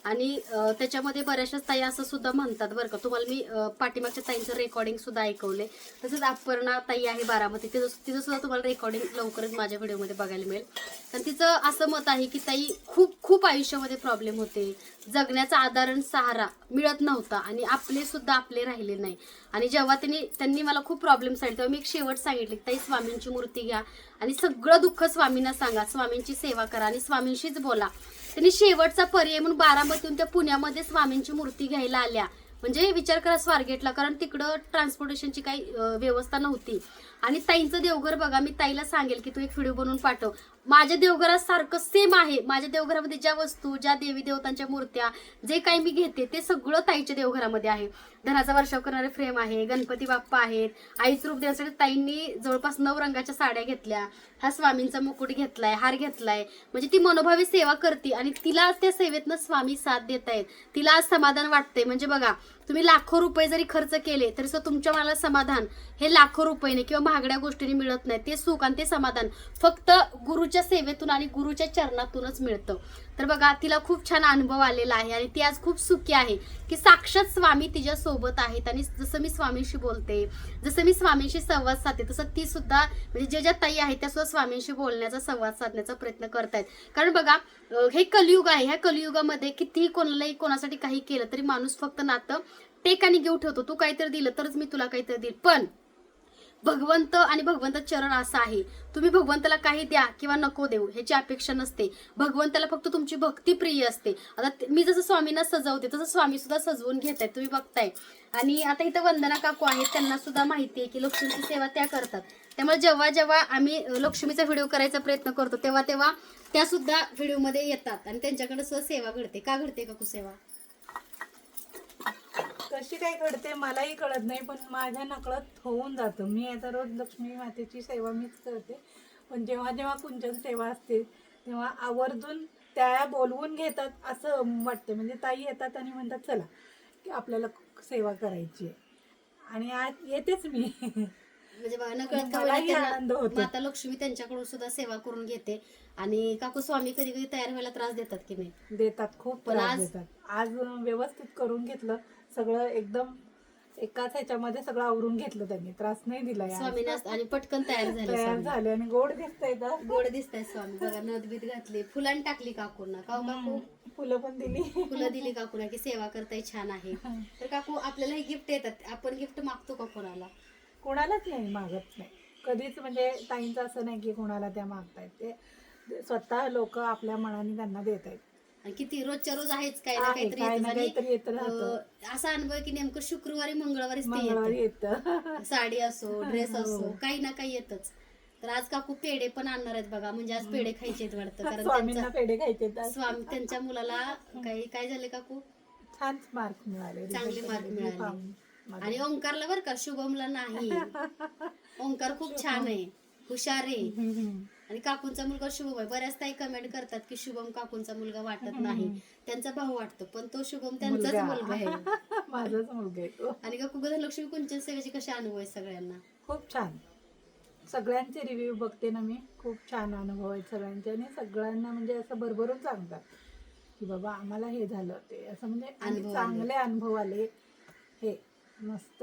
आणि त्याच्यामध्ये बऱ्याचशाच ताई असं सुद्धा म्हणतात बरं का. तुम्हाला मी पाठीमागच्या ताईंचं रेकॉर्डिंग सुद्धा ऐकवले. तसंच अपर्णा ताई आहे बारामती, तिचं सुद्धा तुम्हाला रेकॉर्डिंग लवकरच माझ्या व्हिडिओमध्ये बघायला मिळेल. कारण तिचं असं मत आहे की ताई खूप खूप आयुष्यामध्ये प्रॉब्लेम होते, जगण्याचा आधारण सहारा मिळत नव्हता आणि आपले सुद्धा आपले राहिले नाही. आणि जेव्हा त्यांनी मला खूप प्रॉब्लेम सांगितले तेव्हा मी एक शेवट सांगितले, ताई स्वामींची मूर्ती घ्या आणि सगळं दुःख स्वामींना सांगा, स्वामींची सेवा करा आणि स्वामींशीच बोला. त्यांनी शेवटचा पर्याय म्हणून बारामतीहून त्या पुण्यामध्ये स्वामींची मूर्ती घ्यायला आल्या. म्हणजे विचार करा स्वारगेटला, कारण तिकडं ट्रान्सपोर्टेशनची काही व्यवस्था नव्हती. आणि ताईंचं देवघर बघा, मी ताईला सांगेल की तू एक व्हिडिओ बनवून पाठव. माझ्या देवघरासारखं सेम आहे. माझ्या देवघरामध्ये ज्या वस्तू, ज्या देवी देवतांच्या मूर्त्या, जे काही मी घेते ते सगळं ताईच्या देवघरामध्ये आहे. धनाचा वर्षाव करणारे फ्रेम आहे, गणपती बाप्पा आहेत. आईच रूप देण्यासाठी ताईंनी जवळपास 9 रंगाच्या साड्या घेतल्या, हा स्वामींचा मुकुट घेतलाय, हार घेतलाय. म्हणजे ती मनोभावी सेवा करते आणि तिला त्या सेवेतनं स्वामी साथ देत आहेत. तिला आज समाधान वाटतंय. म्हणजे बघा तुम्ही लाखो रुपये जरी खर्च केले तरी सुद्धा तुमच्या मनाला समाधान हे लाखो रुपयाने किंवा महागड्या गोष्टींनी मिळत नाही. ते सुख आणि ते समाधान फक्त गुरुच्या सेवेतून आणि गुरुच्या चरणातूनच मिळतं. तर बघा तिला खूप छान अनुभव आलेला आहे आणि ती आज खूप सुखी आहे की साक्षात स्वामी तिच्या सोबत आहेत. आणि जसं मी स्वामींशी बोलते, जसं मी स्वामींशी संवाद साधते, तसं ती सुद्धा म्हणजे ज्या ताई आहेत त्या सुद्धा स्वामींशी बोलण्याचा, संवाद साधण्याचा प्रयत्न करतायत. कारण बघा हे कलियुग आहे. ह्या कलियुगामध्ये कितीही कोणालाही कोणासाठी काही केलं तरी माणूस फक्त नातं टेकाने घेऊ ठेवतो. तू काहीतरी दिलं तरच मी तुला काहीतरी देईल. पण भगवंत आणि भगवंत चरण असं आहे, तुम्ही भगवंताला काही द्या किंवा नको देऊ ह्याची अपेक्षा नसते. भगवंताला फक्त तुमची भक्ती प्रिय असते. आता मी जसं स्वामींना सजवते तसं स्वामी सुद्धा सजवून घेत आहेत, तुम्ही बघताय. आणि आता इथं वंदना काकू आहेत, त्यांना सुद्धा माहिती आहे की लक्ष्मीची सेवा त्या करतात. त्यामुळे जेव्हा जेव्हा आम्ही लक्ष्मीचा व्हिडिओ करायचा प्रयत्न करतो तेव्हा तेव्हा त्या सुद्धा व्हिडिओमध्ये येतात आणि त्यांच्याकडे सुद्धा सेवा घडते. का घडते काकू सेवा? कशी काय घडते मलाही कळत नाही, पण माझ्या नकळत होऊन जातं. मी आता रोज लक्ष्मी मातेची सेवा मीच करते, पण जेव्हा जेव्हा कुंचन सेवा असते तेव्हा आवर्जून त्या बोलवून घेतात असं वाटतं. म्हणजे ताई येतात आणि म्हणतात चला की आपल्याला सेवा करायची आहे आणि आज येतेच मी. म्हणजे बघा नकळत मलाही आनंद होतो. माता लक्ष्मी त्यांच्याकडून सुद्धा सेवा करून घेते. आणि काकू स्वामी कधी कधी तयार व्हायला त्रास देतात की नाही? देतात, खूप त्रास देतात. आज व्यवस्थित करून घेतलं सगळं, एकदम एकाच ह्याच्यामध्ये सगळं आवरून घेतलं त्यांनी, त्रास नाही दिला स्वामी आणि पटकन तयार झाले आणि गोड दिसतंय का? गोड दिसतंय स्वामी. बघा नदबीत घातली, फुलांनी टाकली काकूंना. काकू फुलं पण दिली, फुलं दिली काकूला की सेवा करताय, छान आहे. तर काकू आपल्याला हे गिफ्ट येतात, आपण गिफ्ट मागतो का कोणाला? कोणालाच नाही मागत नाही कधीच. म्हणजे ताईंचं असं नाही की कोणाला त्या मागतायत, ते स्वतः लोक आपल्या मनाने त्यांना देत आहेत. किती रोजच्या रोज आहेच काय ना काहीतरी येत राहतं. असा अनुभव की नेमकं शुक्रवारी मंगळवारीच मंगळवारी येतं. साडी असो, ड्रेस असो, काही ना काही येतच. तर आज काकू पेढे पण आणणार आहेत बघा. म्हणजे आज पेढे खायचे वाटतं, कारण स्वामींना पेढे खायचे. स्वामी त्यांच्या मुलाला काय झाले काकू? छान मार्क मिळाले, चांगले मार्क मिळाले. आणि ओंकारला बरं का, शुभमला नाही. ओंकार खूप छान आहे, हुशार आहे. आणि काकूंचा मुलगा शुभम आहे. बऱ्याच ताई कमेंट करतात की शुभम काकूंचा मुलगा वाटत नाही, त्यांचा भाऊ वाटतो, पण तो शुभम त्यांचाच मुलगा आहे. माझाच मुलगा आहे तो. आणि काकू धनलक्ष्मी कुंचन सेवेचे कसे अनुभव आहे सगळ्यांना? खूप छान. सगळ्यांचे रिव्ह्यू बघते ना मी, खूप छान अनुभव आहेत सगळ्यांचे. आणि सगळ्यांना म्हणजे असं भरभरून सांगतात की बाबा आम्हाला हे झालं ते असं, म्हणजे चांगले अनुभव आले. हे मस्त.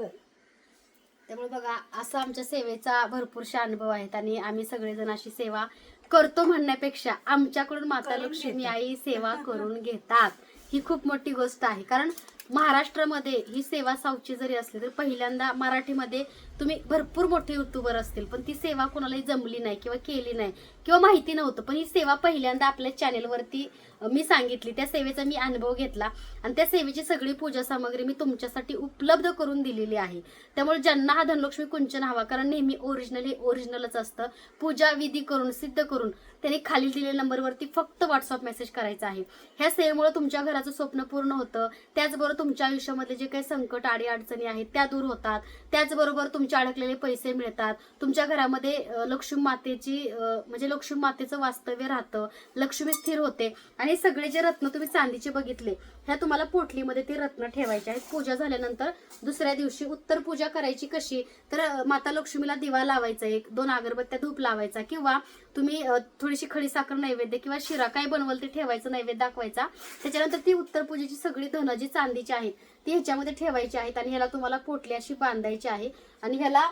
त्यामुळे बघा असं आमच्या सेवेचा भरपूरशा अनुभव आहेत आणि आम्ही सगळेजण अशी सेवा करतो म्हणण्यापेक्षा आमच्याकडून माता करून लक्ष्मी घेतात. आई सेवा करून घेतात ही खूप मोठी गोष्ट आहे. कारण महाराष्ट्रामध्ये ही सेवा साऊची जरी असली तर पहिल्यांदा मराठीमध्ये तुम्ही भरपूर मोठे युट्यूबर असतील पण ती सेवा कोणालाही जमली नाही किंवा केली नाही किंवा माहिती नव्हतं, पण ही सेवा पहिल्यांदा आपल्या चॅनेलवरती मी सांगितली. त्या सेवेचा मी अनुभव घेतला आणि त्या सेवेची सगळी पूजा सामग्री मी तुमच्यासाठी उपलब्ध करून दिलेली आहे. त्यामुळे ज्यांना हा धनलक्ष्मी कुंचन हवा, कारण नेहमी ओरिजिनल हे ओरिजिनलच असतं, पूजा विधी करून सिद्ध करून त्यांनी खाली दिलेल्या नंबरवरती फक्त व्हॉट्सअप मेसेज करायचा आहे. ह्या सेवेमुळे तुमच्या घराचं स्वप्न पूर्ण होतं. त्याचबरोबर तुमच्या आयुष्यामधले जे काही संकट आडी अडचणी आहेत त्या दूर होतात. त्याचबरोबर तुमचे अडकलेले पैसे मिळतात. तुमच्या घरामध्ये लक्ष्मी मातेची म्हणजे लक्ष्मी मातेचं वास्तव्य राहतं, लक्ष्मी स्थिर होते. आणि सगळे जे रत्न तुम्ही चांदीचे बघितले ह्या तुम्हाला पोटलीमध्ये ते रत्न ठेवायचे आहेत. पूजा झाल्यानंतर दुसऱ्या दिवशी उत्तर पूजा करायची कशी, तर माता लक्ष्मीला दिवा लावायचा, 1-2 अगरबत्त्या धूप लावायचा, किंवा तुम्ही थोडीशी खडी साखर नैवेद्य किंवा शिरा काय बनवल ते ठेवायचं, नैवेद्य दाखवायचा. त्याच्यानंतर ती उत्तर पूजेची सगळी धनं जी चांदीची आहेत ती ह्याच्यामध्ये ठेवायची आहेत आणि ह्याला तुम्हाला पोटली अशी बांधायची आहे आणि ह्याला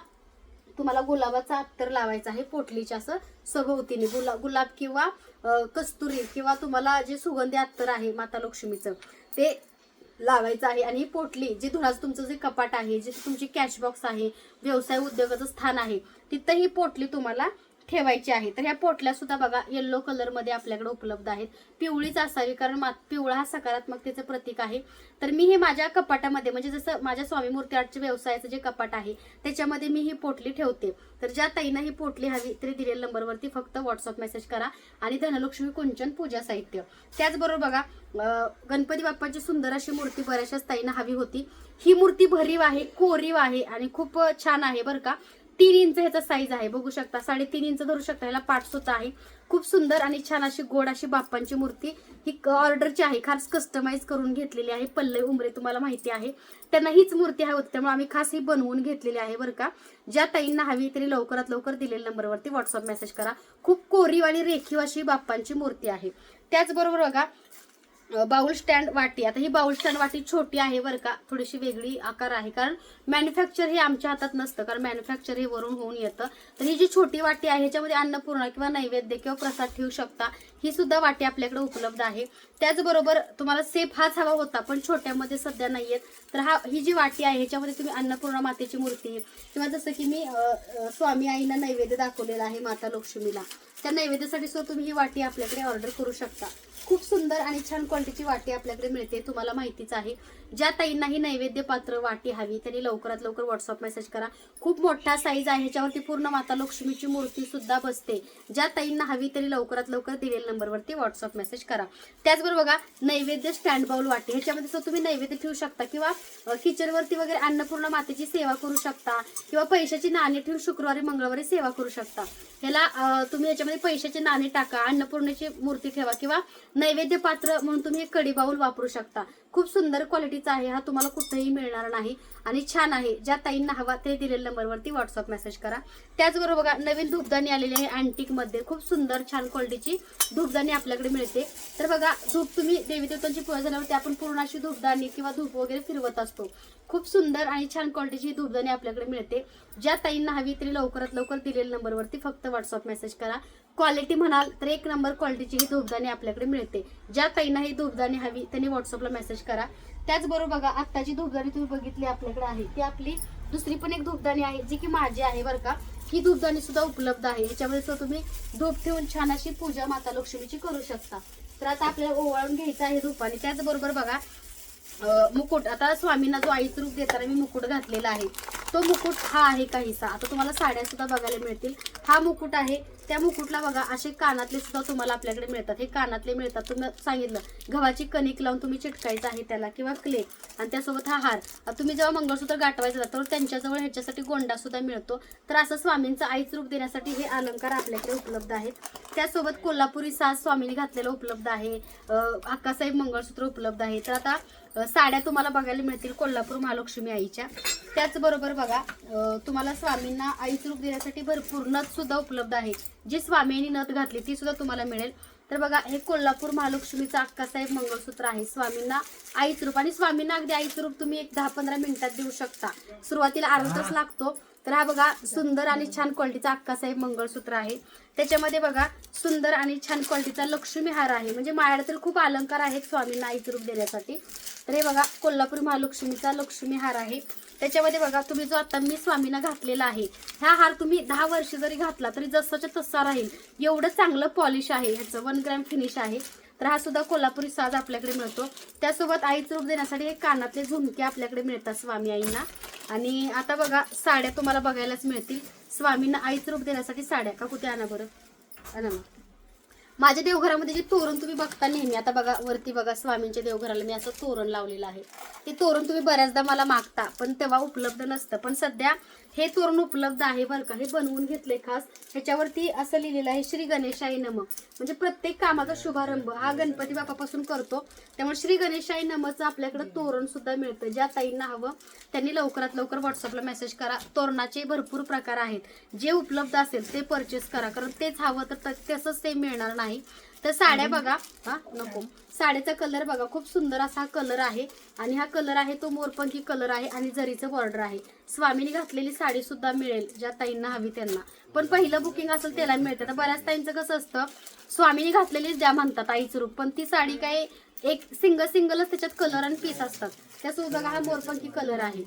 तुम्हाला गुलाबाचा अत्तर लावायचा आहे पोटलीच्या असं सभोवतीने. गुलाब किंवा कस्तुरी किंवा तुम्हाला जे सुगंधी अत्तर आहे माता लक्ष्मीचं ते लावायचं आहे. आणि ही पोटली जी धुळाचं तुमचं जे कपाट आहे, जे तुमची कॅश बॉक्स आहे, व्यवसाय उद्योगाचं स्थान आहे, तिथं ही पोटली तुम्हाला ठेवायची आहे. तर ह्या पोटल्या सुद्धा बघा येल्लो कलरमध्ये आपल्याकडे उपलब्ध आहेत. पिवळीच असावी कारण पिवळा हा सकारात्मकतेचं प्रतीक आहे. तर मी हे माझ्या कपाटामध्ये म्हणजे जसं माझ्या स्वामी मूर्ती आर्टच्या व्यवसायाचं जे कपाट आहे त्याच्यामध्ये मी ही पोटली ठेवते. तर ज्या ताईंना ही पोटली हवी तरी दिलेल्या नंबरवरती फक्त व्हॉट्सअप मेसेज करा आणि धनलक्ष्मी कुंचन पूजा साहित्य. त्याचबरोबर बघा गणपती बाप्पाची सुंदर अशी मूर्ती बऱ्याचशाच ताईंना हवी होती. ही मूर्ती भरीव आहे, कोरीव आहे आणि खूप छान आहे बरं का. 3 इंच ह्याचा साईज आहे, बघू शकता. 3.5 इंच धरू शकता. ह्याला पाठ सुद्धा आहे. खूप सुंदर आणि छान अशी गोड अशी बाप्पांची मूर्ती ही ऑर्डरची आहे, खास कस्टमाइज करून घेतलेली आहे. पल्लवी उमरे तुम्हाला माहिती आहे, त्यांना हीच मूर्ती हवी होती त्यामुळे आम्ही खास ही बनवून घेतलेली आहे बरं का. ज्या ताईंना हवी तरी लवकरात लवकर दिलेल्या नंबरवरती व्हॉट्सअप मेसेज करा. खूप कोरीव आणि रेखीव अशी बाप्पांची मूर्ती आहे. त्याचबरोबर बघा बाउल स्टँड वाटी. आता ही बाउल स्टँड वाटी छोटी आहे बरं का, थोडीशी वेगळी आकार आहे कारण मॅन्युफॅक्चर हे आमच्या हातात नसतं, कारण मॅन्युफॅक्चर हे वरून होऊन येतं. तर ही जी छोटी वाटी आहे ह्याच्यामध्ये अन्नपूर्णा किंवा नैवेद्य किंवा प्रसाद ठेवू शकता. ही सुद्धा वाटी आपल्याकडे उपलब्ध आहे. त्याचबरोबर तुम्हाला सेफ हाच हवा होता पण छोट्यामध्ये सध्या नाहीयेत, तर ही जी वाटी आहे ह्याच्यामध्ये तुम्ही अन्नपूर्णा मातेची मूर्ती किंवा जसं की मी स्वामी आईना नैवेद्य दाखवलेला आहे माता लक्ष्मीला, त्या नैवेद्यासाठी सुद्धा तुम्ही ही वाटी आपल्याकडे ऑर्डर करू शकता. खूप सुंदर आणि छान क्वालिटीची वाटी आपल्याकडे मिळते, तुम्हाला माहितीच आहे. ज्या ताईंना ही नैवेद्य पात्र वाटी हवी त्यांनी लवकरात लवकर व्हॉट्सअप मेसेज करा. खूप मोठा साईज आहे, ह्याच्यावरती पूर्ण माता लक्ष्मीची मूर्ती सुद्धा बसते. ज्या ताईंना हवी तरी लवकरात लवकर दिलेल्या नंबरवरती व्हॉट्सअप मेसेज करा. त्याचबरोबर बघा नैवेद्य स्टँड बाउल वाटी, ह्याच्यामध्ये सुद्धा तुम्ही नैवेद्य ठेवू शकता किंवा किचनवरती वगैरे अन्नपूर्णा मातेची सेवा करू शकता किंवा पैशाची नाणी ठेवून शुक्रवारी मंगळवारी सेवा करू शकता. ह्याला तुम्ही याच्यामध्ये पैशाचे नाणे टाका, अन्नपूर्णेची मूर्ती ठेवा किंवा नैवेद्य पात्र म्हणून तुम्ही एक कडी बाउल वापरू शकता. खूप सुंदर क्वालिटीचा आहे हा, तुम्हाला कुठेही मिळणार नाही आणि छान आहे. ज्या ताईंना हवा ते दिलेल्या नंबरवरती व्हॉट्सअप मेसेज करा. त्याचबरोबर बघा नवीन धूपदाणी आलेली आहे अँटिक मध्ये, खूप सुंदर छान क्वालिटीची धूपदाणी आपल्याकडे मिळते. तर बघा धूप तुम्ही देवी देवतांची पूजा झाल्यावरती आपण पूर्ण अशी धूपदाणी किंवा धूप वगैरे फिरवत असतो. खूप सुंदर आणि छान क्वालिटीची धूपदाणी आपल्याकडे मिळते. ज्या ताईंना हवी तरी लवकरात लवकर दिलेल्या नंबरवरती फक्त व्हॉट्सअप मेसेज करा. क्वालिटी म्हणाल तर 1 नंबर क्वालिटीची ही धूपदाणी आपल्याकडे मिळते. ज्या ताईंना ही धूपदाणी हवी त्यांनी व्हॉट्सअपला मेसेज करा. त्याचबरोबर बघा आत्ताची धूपदाणी तुम्ही बघितली आपल्याकडे आहे ती आपली दुसरी पण एक धूपदाणी आहे जी की माझी आहे बरं का. ही धूपदाणी सुद्धा उपलब्ध आहे. ह्याच्यामध्ये सुद्धा तुम्ही धूप ठेवून छान अशी पूजा माता लक्ष्मीची करू शकता. तर आता आपल्याला ओवाळून घ्यायचं आहे धूपाने. त्याचबरोबर बघा मुकुट, आता स्वामींना जो आईचं रूप देताना मी मुकुट घातलेला आहे तो मुकुट हा आहे काहीसा. आता तुम्हाला साड्या सुद्धा बघायला मिळतील. हा मुकुट आहे. त्या मुकुटला बघा असे कानातले सुद्धा तुम्हाला आपल्याकडे मिळतात. हे कानातले मिळतात. तुम्ही सांगितलं गव्हाची कणिक लावून तुम्ही चिटकायचं आहे त्याला किंवा क्ले, आणि त्यासोबत हा हार. तुम्ही जेव्हा मंगळसूत्र गाठवायचं तर त्यांच्याजवळ ह्याच्यासाठी गोंडा सुद्धा मिळतो. तर असं स्वामींचं आईचं रूप देण्यासाठी हे अलंकार आपल्याकडे उपलब्ध आहेत. त्यासोबत कोल्हापुरी साज स्वामींनी घातलेलं उपलब्ध आहे. अक्कासाहेब मंगळसूत्र उपलब्ध आहे. तर आता साड्या तुम्हाला बघायला मिळतील कोल्हापूर महालक्ष्मी आईच्या. त्याचबरोबर बघा तुम्हाला स्वामींना आईचं रूप देण्यासाठी भरपूर नथ सुद्धा उपलब्ध आहे. जी स्वामींनी नथ घातली ती सुद्धा तुम्हाला मिळेल. तर बघा हे कोल्हापूर महालक्ष्मीचं अक्कासाहेब मंगळसूत्र आहे. स्वामींना आईचं रूप, आणि स्वामींना अगदी आईचं रूप तुम्ही एक 10-15 मिनिटात देऊ शकता. सुरुवातीला अर्धा तास लागतो तर हा बघा सुंदर आणि छान क्वालिटीचा अक्कासाहेब मंगळसूत्र आहे. त्याच्यामध्ये बघा सुंदर आणि छान क्वालिटीचा लक्ष्मी हार आहे. म्हणजे माझ्याकडे खूप अलंकार आहेत स्वामींना आईचं रूप देण्यासाठी. तर हे बघा कोल्हापूर महालक्ष्मीचा लक्ष्मी हार आहे. त्याच्यामध्ये बघा तुम्ही जो आता मी स्वामींना घातलेला आहे, हा हार तुम्ही 10 वर्ष जरी घातला तरी जसाच्या तसा राहील. एवढं चांगलं पॉलिश आहे, ह्याचं 1 ग्रॅम फिनिश आहे. तर हा सुद्धा कोल्हापुरी साज आपल्याकडे मिळतो. त्यासोबत आईचं रूप देण्यासाठी हे कानातले झुमके आपल्याकडे मिळतात स्वामी आईंना. आणि आता बघा साड्या तुम्हाला बघायलाच मिळतील. स्वामींना आईचं रूप देण्यासाठी साड्या का कुठे आणा बरं, आणा ना. माझ्या देवघरामध्ये जे तोरण तुम्ही बघता नेहमी, आता बघा वरती बघा स्वामींच्या देवघराला मी असं तोरण लावलेलं आहे. ते तोरण तुम्ही बऱ्याचदा मला मागता पण तेव्हा उपलब्ध नसतं, पण सध्या हे तोरण उपलब्ध आहे बरं का. हे बनवून घेतले खास. ह्याच्यावरती असं लिहिलेलं आहे श्री गणेशाई नमः. म्हणजे प्रत्येक कामाचा शुभारंभ हा गणपती बाप्पापासून करतो. त्यामुळे श्री गणेशाई नमःचं आपल्याकडे तोरण सुद्धा मिळतं. ज्या ताईंना हवं त्यांनी लवकरात लवकर व्हॉट्सअपला मेसेज करा. तोरणाचे भरपूर प्रकार आहेत, जे उपलब्ध असेल ते परचेस करा, कारण तेच हवं तर तसंच ते मिळणार नाही. तर साड्या बघा, हा नको, साड्याचा कलर बघा खूप सुंदर असा कलर आहे. आणि हा कलर आहे तो मोरपंखी कलर आहे आणि जरीचं बॉर्डर आहे. स्वामीने घातलेली साडी सुद्धा मिळेल ज्या ताईंना हवी त्यांना. पण पहिलं बुकिंग असेल त्याला मिळतं. तर बऱ्याच ताईंचं कसं असतं, स्वामीने घातलेलीच द्या म्हणतात आईचं रूप, पण ती साडी काय एक सिंगलच त्याच्यात कलर आणि पीस असतात. त्यासोबत बघा हा मोरपंखी कलर आहे.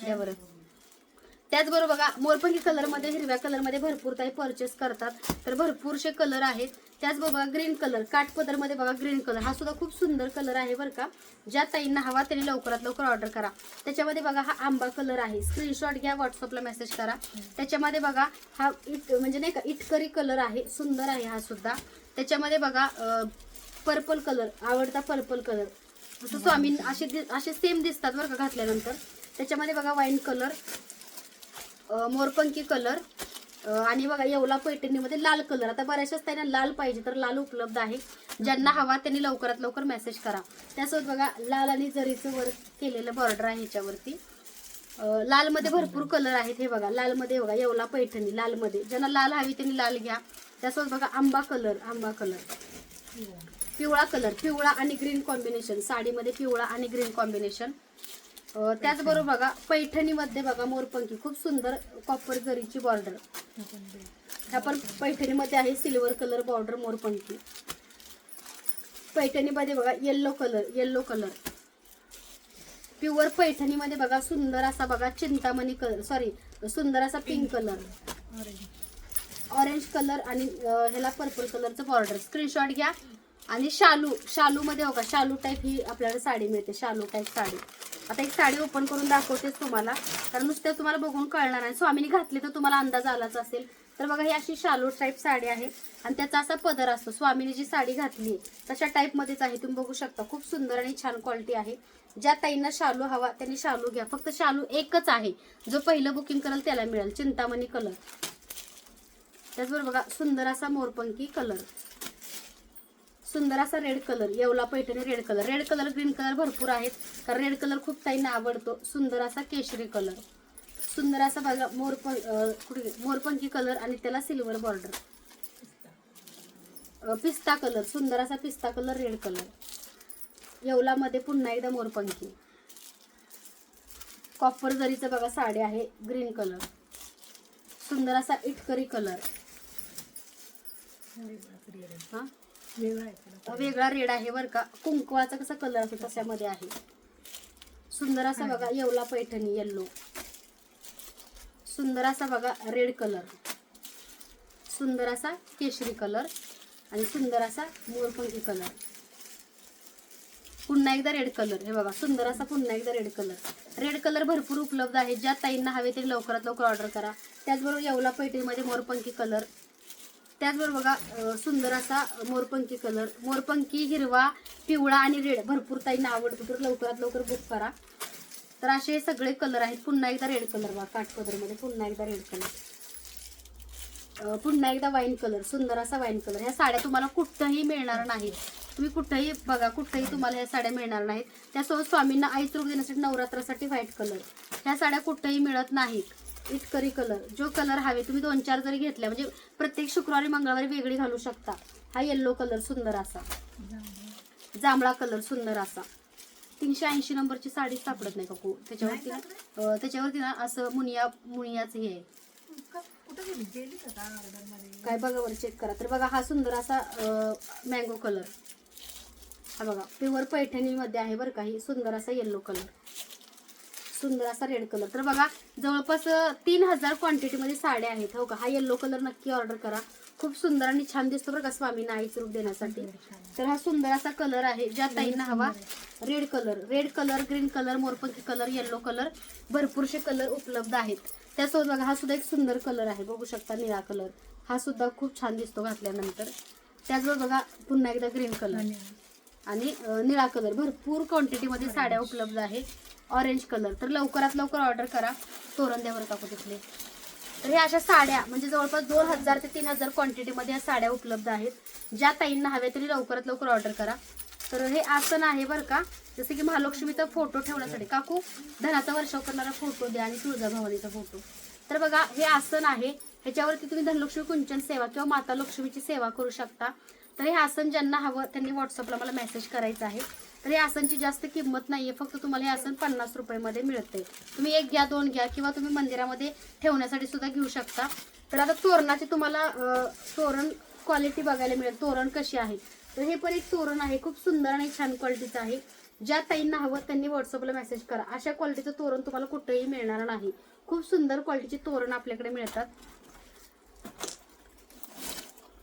त्याबरोबर त्याचबरोबर बघा मोरपंखी कलरमध्ये, हिरव्या कलरमध्ये भरपूर ताई परचेस करतात. तर भरपूरसे कलर आहेत. त्याचबरोबर बघा ग्रीन कलर, काठपदरमध्ये बघा ग्रीन कलर, हा सुद्धा खूप सुंदर कलर आहे बरं का. ज्या ताईंना हवा त्यांनी लवकरात लवकर ऑर्डर करा. त्याच्यामध्ये बघा हा आंबा कलर आहे. स्क्रीनशॉट घ्या, व्हॉट्सअपला मेसेज करा. त्याच्यामध्ये बघा हा म्हणजे नाही का इटकरी कलर आहे, सुंदर आहे हा सुद्धा. त्याच्यामध्ये बघा पर्पल कलर, आवडता पर्पल कलर. जसं स्वामी असे सेम दिसतात बरं का घातल्यानंतर. त्याच्यामध्ये बघा वाईन कलर, मोरपंखी कलर आणि बघा येवला पैठणीमध्ये लाल कलर. आता बऱ्याचशाच त्यांना लाल पाहिजे तर लाल उपलब्ध आहे. ज्यांना हवा त्यांनी लवकरात लवकर मेसेज करा. त्यासोबत बघा लाल आणि जरीचं वर्क केलेलं बॉर्डर आहे ह्याच्यावरती. लालमध्ये भरपूर कलर आहेत. हे बघा लालमध्ये बघा येवला पैठणी लालमध्ये, ज्यांना लाल हवी त्यांनी लाल घ्या. त्यासोबत बघा आंबा कलर, पिवळा कलर, पिवळा आणि ग्रीन कॉम्बिनेशन, साडीमध्ये पिवळा आणि ग्रीन कॉम्बिनेशन. त्याचबरोबर बघा पैठणीमध्ये बघा मोरपंखी खूप सुंदर कॉपर जरीची बॉर्डर. ह्या पण पैठणीमध्ये आहे सिल्वर कलर बॉर्डर मोरपंखी. पैठणीमध्ये बघा येल्लो कलर. प्युअर पैठणीमध्ये बघा सुंदर असा बघा चिंतामणी कलर, सुंदर असा पिंक कलर, ऑरेंज कलर आणि ह्याला पर्पल कलरचं बॉर्डर. स्क्रीनशॉट घ्या. आणि शालू मध्ये बघा शालू टाईप ही आपल्याला साडी मिळते, शालू टाईप साडी. आता एक साडी ओपन करून दाखवतेच तुम्हाला, कारण नुसतं तुम्हाला बघून कळणार नाही. स्वामीने घातली तर तुम्हाला अंदाज आलाच असेल. तर बघा ही अशी शालू टाईप साडी आहे आणि त्याचा असा पदर असतो. स्वामीने जी साडी घातली तशा टाईपमध्येच आहे, तुम्ही बघू शकता. खूप सुंदर आणि छान क्वालिटी आहे. ज्या ताईंना शालू हवा त्यांनी शालू घ्या. फक्त शालू एकच आहे, जो पहिलं बुकिंग करेल त्याला मिळेल, चिंतामणी कलर. त्याचबरोबर बघा सुंदर असा मोरपंखी कलर, सुंदर असा red colour, Yeola Paithani red colour, green colour भरपूर आहेत, कारण रेड कलर खूप ताईंना आवडतो. सुंदर असा केशरी कलर, सुंदर असा बघा मोरपंखी कलर आणि त्याला सिल्वर बॉर्डर. पिस्ता कलर, सुंदर असा पिस्ता कलर, रेड कलर. येवलामध्ये पुन्हा एकदा मोरपंखी. कॉपर जरीचं बघा साडी आहे, ग्रीन कलर. सुंदर असा इटकरी कलर. हा वेगळा रेड आहे बरं का. कुंकवाचा कसा कलर असतो तशामध्ये आहे. सुंदर असा बघा येवला पैठणी येल्लो. सुंदर असा बघा रेड कलर, सुंदर असा केशरी कलर आणि सुंदर असा मोरपंखी कलर. पुन्हा एकदा रेड कलर. हे बघा सुंदर असा पुन्हा एकदा रेड कलर. रेड कलर भरपूर उपलब्ध आहे. ज्या ताईंना हवे ते लवकरात लवकर ऑर्डर करा. त्याचबरोबर येवला पैठणीमध्ये मोरपंखी कलर. त्याचबरोबर बघा सुंदर असा मोरपंखी कलर, मोरपंखी हिरवा, पिवळा आणि रेड भरपूर ताईंना आवडतो, तर लवकरात लवकर बुक करा. तर असे सगळे कलर आहेत. पुन्हा एकदा रेड कलर बघा काठपदरमध्ये, पुन्हा एकदा रेड कलर, पुन्हा एकदा वाईन कलर, सुंदर असा वाईन कलर. ह्या साड्या तुम्हाला कुठंही मिळणार नाहीत. तुम्ही कुठंही बघा, कुठंही तुम्हाला ह्या साड्या मिळणार नाहीत. त्यासोबत स्वामींना आईचं रूप देण्यासाठी नवरात्रासाठी व्हाईट कलर. ह्या साड्या कुठंही मिळत नाहीत. इटकरी कलर, जो कलर हवे तुम्ही 2-4 जरी घेतल्या म्हणजे प्रत्येक शुक्रवारी मंगळवारी वेगळी घालू शकता. हा येल्लो कलर सुंदर असा, जांभळा कलर सुंदर असा. 380 नंबरची साडी सापडत नाही काकू. त्याच्यावरती त्याच्यावरती ना असं मुनियाचं हे आहे. कुठं गेली का ऑर्डर मध्ये? काय बघा वर चेक करा. तर बघा हा सुंदर असा मँगो कलर, हा बघा प्युअर पैठणीमध्ये आहे बरं का. ही सुंदर असा येल्लो कलर, सुंदर असा रेड कलर. तर बघा जवळपास 3000 क्वांटिटीमध्ये साड्या आहेत. हो का. हा येल्लो कलर नक्की ऑर्डर करा. खूप सुंदर आणि छान दिसतो बरं का स्वामींना आईचं रूप देण्यासाठी. तर हा सुंदर असा कलर आहे. ज्या ताईंना हवा रेड कलर, ग्रीन कलर, मोरपंखी कलर, येल्लो कलर, भरपूरसे कलर उपलब्ध आहेत. त्यासोबत बघा हा सुद्धा एक सुंदर कलर आहे, बघू शकता निळा कलर. हा सुद्धा खूप छान दिसतो घातल्यानंतर. त्याचबरोबर बघा पुन्हा एकदा ग्रीन कलर आणि निळा कलर. भरपूर क्वांटिटीमध्ये साड्या उपलब्ध आहेत. Orange colour. तर लवकरात लवकर ऑर्डर करा. तोरण द्यावर काकू तिथले. तर ह्या अशा साड्या म्हणजे जवळपास 2000 ते 3000 क्वांटिटीमध्ये या साड्या उपलब्ध आहेत. ज्या ताईंना हव्या तरी लवकरात लवकर ऑर्डर करा. तर हे आसन आहे बरं का, जसं की महालक्ष्मीचा फोटो ठेवण्यासाठी. काकू धनाचा वर्षाव करणारा फोटो द्या आणि तुळजाभवानीचा फोटो. तर बघा हे आसन आहे. ह्याच्यावरती तुम्ही धनलक्ष्मी कुंचन सेवा किंवा माता लक्ष्मीची सेवा करू शकता. तर हे आसन ज्यांना हवं त्यांनी व्हॉट्सअपला मला मेसेज करायचा आहे. तर हे आसनची जास्त किंमत नाहीये, फक्त तुम्हाला हे आसन 50 रुपयामध्ये मिळते. तुम्ही 1 घ्या, 2 घ्या किंवा तुम्ही मंदिरामध्ये ठेवण्यासाठी सुद्धा घेऊ शकता. तर आता तोरणाची तुम्हाला तोरण क्वालिटी बघायला मिळेल. तोरण कशी आहे. तर हे पण एक तोरण आहे, खूप सुंदर आणि छान क्वालिटीचं आहे. ज्या ताईंना हवं त्यांनी व्हॉट्सअपला मेसेज करा. अशा क्वालिटीचं तोरण तुम्हाला कुठेही मिळणार नाही. खूप सुंदर क्वालिटीचे तोरण आपल्याकडे मिळतात.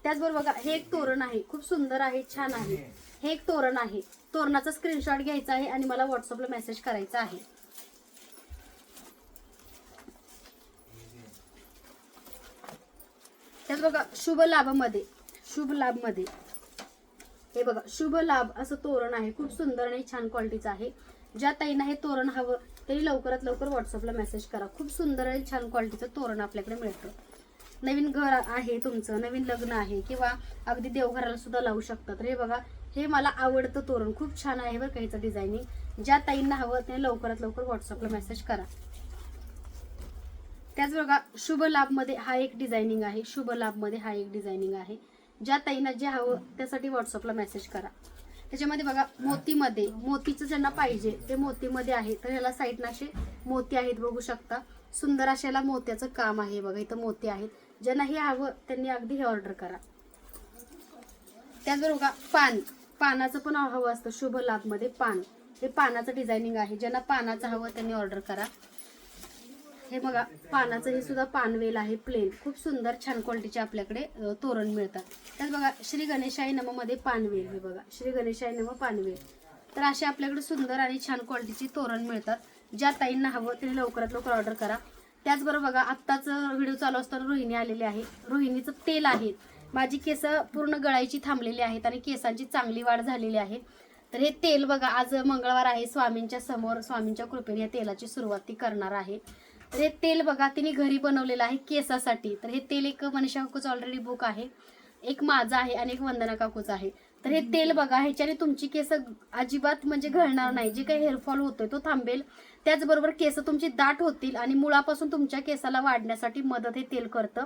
त्याचबरोबर बघा हे एक तोरण आहे, खूप सुंदर आहे, छान आहे. हे एक तोरण आहे. तोरणाचा स्क्रीनशॉट घ्यायचा आहे आणि मला व्हॉट्सअपला मेसेज करायचा आहे. त्यात बघा शुभ लाभमध्ये हे बघा शुभ लाभ असं तोरण आहे. खूप सुंदर आणि छान क्वालिटीचं आहे. ज्या ताईंना हे तोरण हवं तरी लवकरात लवकर व्हॉट्सअपला मेसेज करा. खूप सुंदर आणि छान क्वालिटीचं तोरण आपल्याकडे मिळतं. नवीन घर आहे तुमचं, नवीन लग्न आहे किंवा अगदी देवघराला सुद्धा लावू शकता. तर हे बघा हे मला आवडतं तोरण, खूप छान आहे बरं का ह्याचं डिझायनिंग. ज्या ताईंना हवं ते लवकरात लवकर व्हॉट्सअपला मेसेज करा. त्याच बघा शुभ लाभमध्ये हा एक डिझायनिंग आहे. शुभ लाभमध्ये हा एक डिझायनिंग आहे. ज्या ताईंना जे हवं त्यासाठी व्हॉट्सअपला मेसेज करा. त्याच्यामध्ये बघा मोतीचं ज्यांना पाहिजे ते मोतीमध्ये आहे. तर ह्याला साईडला असे मोती आहेत, बघू शकता. सुंदर अशाला मोत्याचं काम आहे. बघा इथं मोती आहेत. ज्यांना हे हवं त्यांनी अगदी हे ऑर्डर करा. त्याचबरोबर बघा पानाचं पण हवं असतं. शुभ लाभमध्ये पान, हे पानाचं डिझायनिंग आहे. ज्यांना पानाचं हवं त्यांनी ऑर्डर करा. हे बघा पानाचं हे सुद्धा पानवेल आहे, प्लेन. खूप सुंदर छान क्वालिटीचे आपल्याकडे तोरण मिळतात. त्यात बघा श्री गणेशाय नममध्ये पानवेल. हे बघा श्री गणेशाय नम पानवेल. तर असे आपल्याकडे सुंदर आणि छान क्वालिटीची तोरण मिळतात. ज्या ताईंना हवं त्यांनी लवकरात लवकर ऑर्डर करा. त्याचबरोबर बघा आत्ताच व्हिडिओ चालू असताना रोहिणी आलेली आहे. रोहिणीचं तेल आहे. माझी केस पूर्ण गळायची थांबलेली आहेत आणि केसांची चांगली वाढ झालेली आहे. तर हे तेल बघा आज मंगळवार आहे, स्वामींच्या समोर स्वामींच्या कृपेने या तेलाची सुरुवात ती करणार आहे. तर हे तेल बघा तिने घरी बनवलेलं आहे केसासाठी. तर हे तेल एक मनीषा काकूचं ऑलरेडी बुक आहे, एक माझा आहे आणि एक वंदना काकूचं आहे. तर हे तेल बघा ह्याच्याने तुमची केस अजिबात म्हणजे घळणार नाही. जे काही हेअरफॉल होतोय तो थांबेल. त्याचबरोबर केस तुमची दाट होतील आणि मुळापासून तुमच्या केसाला वाढण्यासाठी मदत हे तेल करतं.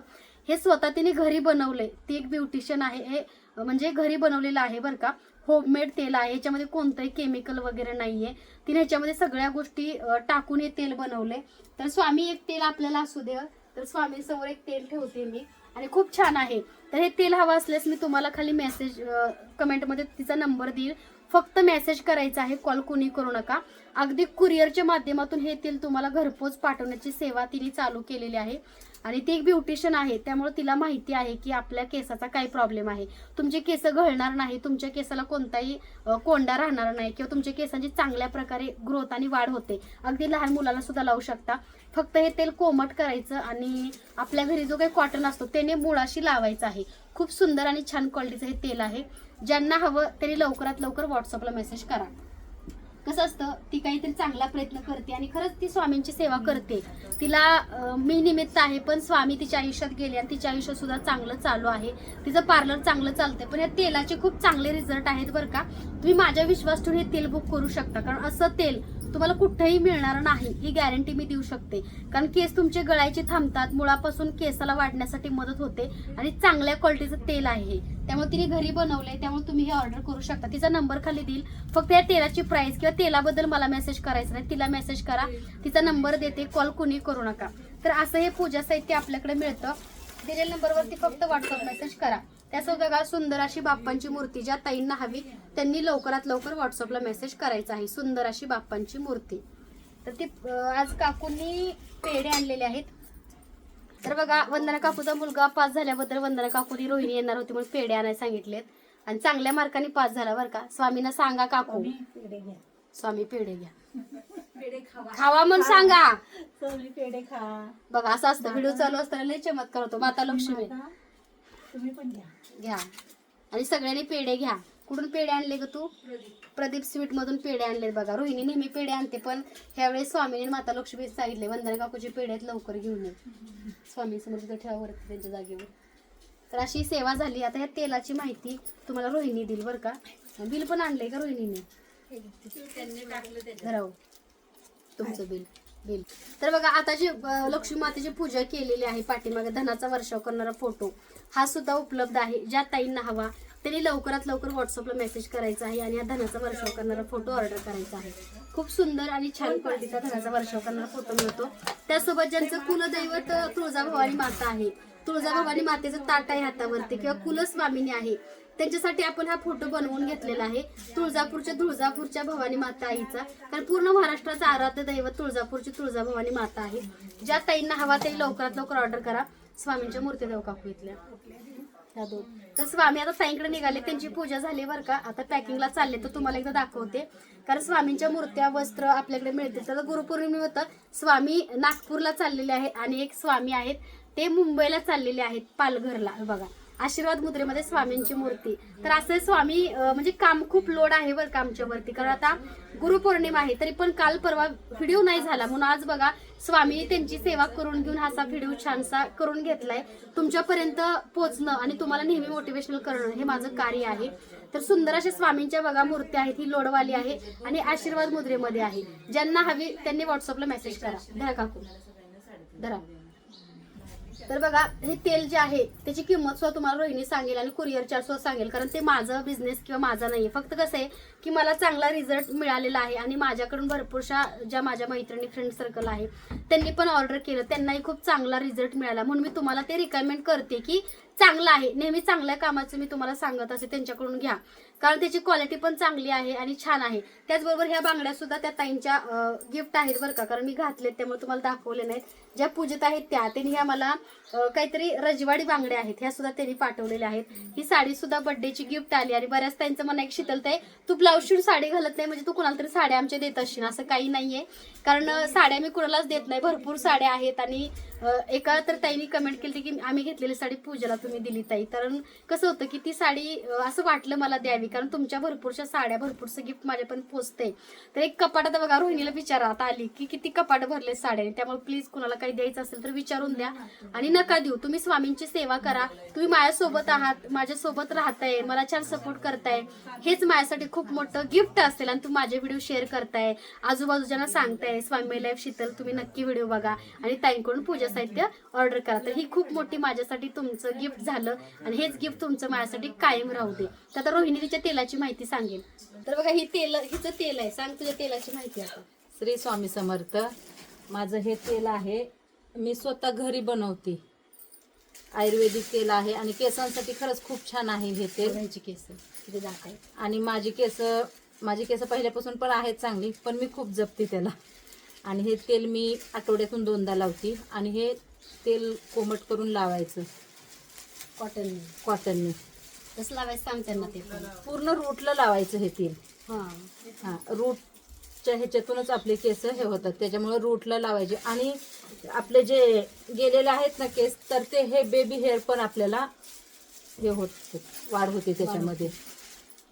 हे स्वतः तिने घरी बनवले. ती एक ब्युटिशियन आहे. हे म्हणजे घरी बनवलेलं आहे बरं का. होममेड तेल आहे. ह्याच्यामध्ये कोणतंही केमिकल वगैरे नाहीये. तिने ह्याच्यामध्ये सगळ्या गोष्टी टाकून हे तेल बनवले. तर स्वामी एक तेल आपल्याला असू दे. तर स्वामींसमोर एक तेल ठेवते मी आणि खूप छान आहे. तर हे तेल हवं असल्यास मी तुम्हाला खाली मेसेज कमेंटमध्ये तिचा नंबर देईल. फक्त मेसेज करायचा आहे, कॉल कोणी करू नका. अगदी कुरिअरच्या माध्यमातून हे तेल तुम्हाला घरपोच पाठवण्याची सेवा तिने चालू केलेली आहे. आणि ती एक ब्युटिशियन आहे त्यामुळे तिला माहिती आहे की आपल्या केसाचा काय प्रॉब्लेम आहे. तुमचे केस गळणार नाही, तुमच्या केसाला कोणताही कोंडा राहणार नाही किंवा तुमच्या केसांची चांगल्या प्रकारे ग्रोथ आणि वाढ होते. अगदी लहान मुलांना सुद्धा लावू शकता. फक्त हे तेल कोमट करायचं आणि आपल्या घरी जो काही कॉटन असतो त्याने मुळाशी लावायचं आहे. खूप सुंदर आणि छान क्वालिटीचं हे तेल आहे. ज्यांना हवं त्यांनी लवकरात लवकर व्हॉट्सअपला मेसेज करा. कसं असतं ती काहीतरी चांगला प्रयत्न करते आणि खरंच ती स्वामींची सेवा करते. तिला मी निमित्त आहे पण स्वामी तिच्या आयुष्यात गेले आणि तिच्या आयुष्यात सुद्धा चांगलं चालू आहे. तिचं पार्लर चांगलं चालतंय. पण या तेलाचे खूप चांगले रिझल्ट आहेत बरं का. तुम्ही माझ्या विश्वास ठेवून हे तेल बुक करू शकता. कारण असं तेल तुम्हाला कुठेही मिळणार नाही, ही गॅरंटी मी देऊ शकते. कारण केस तुमचे गळायचे थांबतात, मुळापासून केसाला वाढण्यासाठी मदत होते आणि चांगल्या क्वालिटीचं तेल आहे हे. त्यामुळे तिने घरी बनवलंय, त्यामुळे तुम्ही हे ऑर्डर करू शकता. तिचा नंबर खाली देईल. फक्त या तेलाची प्राइस किंवा तेलाबद्दल मला मेसेज करायचं नाही, तिला मेसेज करा. तिचा नंबर देते, कॉल कोणी करू नका. तर असं हे पूजा साहित्य आपल्याकडे मिळतं. दिलेल्या नंबरवरती फक्त व्हॉट्सअप मेसेज करा. त्यासोबत बघा सुंदर अशी बाप्पांची मूर्ती, ज्या ताईंना हवी त्यांनी लवकरात लवकर व्हॉट्सअपला मेसेज करायचा आहे. सुंदर अशी बाप्पांची मूर्ती. तर ती आज काकूंनी पेढे आणलेले आहेत. तर बघा वंदना काकूचा मुलगा पास झाल्याबद्दल वंदना काकूनी रोहिणी येणार होती म्हणून पेढे आणायला सांगितलेत आणि चांगल्या मार्काने पास झाला बरं का. स्वामींना सांगा काकू, स्वामी पेढे घ्या, खावा म्हणून सांगा. पेढे खा. बघा असं असतं, व्हिडिओ चालू असताना लय चमत्कार होतो. माता लक्ष्मी तुम्ही पण घ्या. आणि सगळ्यांनी पेढे घ्या. कुठून पेढे आणले ग तू? प्रदीप स्वीट मधून पेढे आणले. बघा रोहिणी नेहमी पेढे आणते, पण ह्यावेळेस स्वामीने माता लक्ष्मी सांगितले वंदना काकूचे पेढे आहेत, लवकर घेऊन ये. स्वामी समोर तिथं ठेवा वरती त्यांच्या जागेवर. तर अशी सेवा झाली. आता ह्या तेलाची माहिती तुम्हाला रोहिणी देईल बरं का. बिल पण आणलंय का रोहिणीने? धराव तुमचं बिल. तर बघा आता जी लक्ष्मी मातेची पूजा केलेली आहे, पाठीमागे धनाचा वर्षाव करणारा फोटो हा सुद्धा उपलब्ध आहे. ज्या ताईंना हवा त्यांनी लवकरात लवकर व्हॉट्सअपला मेसेज करायचा आहे आणि हा धनाचा वर्षाव करणारा फोटो ऑर्डर करायचा आहे. खूप सुंदर आणि छान क्वालिटीचा धनाचा वर्षाव करणारा फोटो मिळतो. त्यासोबत ज्यांचं कुलदैवत तुळजाभवानी माता आहे, तुळजाभवानी मातेचं ताट आहे हातावरती किंवा कुलस्वामिनी आहे, त्यांच्यासाठी आपण हा फोटो बनवून घेतलेला आहे. तुळजापूरच्या भवानी माता आईचा. कारण पूर्ण महाराष्ट्राचा आराध्य दैवत तुळजापूरची तुळजाभवानी माता आहे. ज्या ताईंना हवा ते लवकरात लवकर ऑर्डर करा. स्वामींच्या मूर्ती देव काकू इथल्या ह्या दोन. तर स्वामी आता ताईंकडे निघाले, त्यांची पूजा झाली बरं का. आता पॅकिंगला चालले, तर तुम्हाला एकदा दाखवते. कारण स्वामींच्या मूर्त्या वस्त्र आपल्याकडे मिळतील. तर गुरुपौर्णिमेत स्वामी नागपूरला चाललेले आहे आणि एक स्वामी आहेत ते मुंबईला चाललेले आहेत पालघरला. बघा आशीर्वाद मुद्रेमध्ये स्वामींची मूर्ती. तर असं स्वामी म्हणजे काम खूप लोड आहे बरं का आमच्यावरती. कारण आता गुरुपौर्णिमा आहे, तरी पण काल परवा व्हिडिओ नाही झाला म्हणून आज बघा स्वामी त्यांची सेवा करून घेऊन असा व्हिडिओ छानसा करून घेतलाय. तुमच्यापर्यंत पोहोचणं आणि तुम्हाला नेहमी मोटिवेशनल करणं हे माझं कार्य आहे. तर सुंदर अशा स्वामींच्या बघा मूर्ती आहेत. ही लोडवाली आहे आणि आशीर्वाद मुद्रेमध्ये आहे. ज्यांना हवी त्यांनी व्हॉट्सअपला मेसेज करा. धरा काकू धरा. तर बघा हे तेल जे आहे त्याची किंमत सुद्धा तुम्हाला रोहिणी सांगेल आणि कुरिअर चार्ज सुद्धा सांगेल. कारण ते माझं बिझनेस किंवा माझा नाही. फक्त कसं आहे की मला चांगला रिझल्ट मिळालेला आहे आणि माझ्याकडून भरपूरशा ज्या माझ्या मैत्रिणी फ्रेंड सर्कल आहे त्यांनी पण ऑर्डर केलं, त्यांनाही खूप चांगला रिझल्ट मिळाला. म्हणून मी तुम्हाला ते रिकमेंड करते की चांगलं आहे. नेहमी चांगल्या कामाचं मी तुम्हाला सांगत असे, त्यांच्याकडून घ्या. कारण त्याची क्वालिटी पण चांगली आहे आणि छान आहे. त्याचबरोबर ह्या बांगड्या सुद्धा त्या ताईंच्या गिफ्ट आहेत बरं का. कारण मी घातलेत त्यामुळे तुम्हाला दाखवले नाहीत. ज्या पूजित आहेत त्यांनी ह्या मला काहीतरी रजवाडी बांगड्या आहेत ह्या सुद्धा त्यांनी पाठवलेल्या आहेत. ही साडी सुद्धा बर्थडेची गिफ्ट आली आणि बऱ्याच ताईंचं मला एक शीतलता आहे, तू ब्लाऊज शिवून साडी घालत नाही म्हणजे तू कुणाला तरी साड्या आमच्या देत असशील. असं काही नाहीये, कारण साड्या मी कुणालाच देत नाही. भरपूर साड्या आहेत आणि एका तर ताईंनी कमेंट केली की आम्ही घेतलेली साडी पूजेला तुम्ही दिली ताई. कारण कसं होतं की ती साडी असं वाटलं मला द्यावी, कारण तुमच्या भरपूरशा साड्या भरपूरचं गिफ्ट माझ्यापर्यंत पोहोचते. तर एक कपाट आता बघा रोहिणीला विचारात आली की किती कपाट भरले साड्याने. त्यामुळे प्लीज कुणाला काही द्यायचं असेल तर विचारून द्या आणि नका देऊ. तुम्ही स्वामींची सेवा करा. तुम्ही माझ्यासोबत आहात, माझ्यासोबत राहताय, मला छान सपोर्ट करताय, हेच माझ्यासाठी खूप मोठं गिफ्ट असेल. आणि तुम्ही माझे व्हिडिओ शेअर करताय, आजूबाजूच्यांना सांगताय स्वामी लाईफ शीतल, तुम्ही नक्की व्हिडिओ बघा आणि ताईंकडून पूजा साहित्य ऑर्डर करा. तर ही खूप मोठी माझ्यासाठी तुमचं गिफ्ट झालं आणि हेच गिफ्ट तुमचं माझ्यासाठी कायम राहू दे. तर आता रोहिणी तिच्या तेलाची माहिती सांगेल. तर बघा ही हिचं तेल आहे. सांग तुझ्या तेलाची माहिती आता. श्री स्वामी समर्थ. माझं हे तेल आहे, मी स्वतः घरी बनवते. आयुर्वेदिक तेल आहे आणि केसांसाठी खरंच खूप छान आहे हे तेल. ह्याची केस किती दाट आहे. आणि माझी केस पहिल्यापासून पण आहेत चांगली, पण मी खूप जपते त्याला. आणि हे तेल मी आठवड्यातून 2दा लावते आणि हे तेल कोमट करून लावायचं कॉटनने. कसं लावायचं सांग त्यांना. ते पूर्ण रूटला लावायचं हे तेल. हां रूटच्या ह्याच्यातूनच आपले केस हे होतात, त्याच्यामुळे रूटला लावायचे. आणि आपले जे गेलेले आहेत ना केस, तर ते हे बेबी हेअर पण आपल्याला हे होत वाढ होते त्याच्यामध्ये.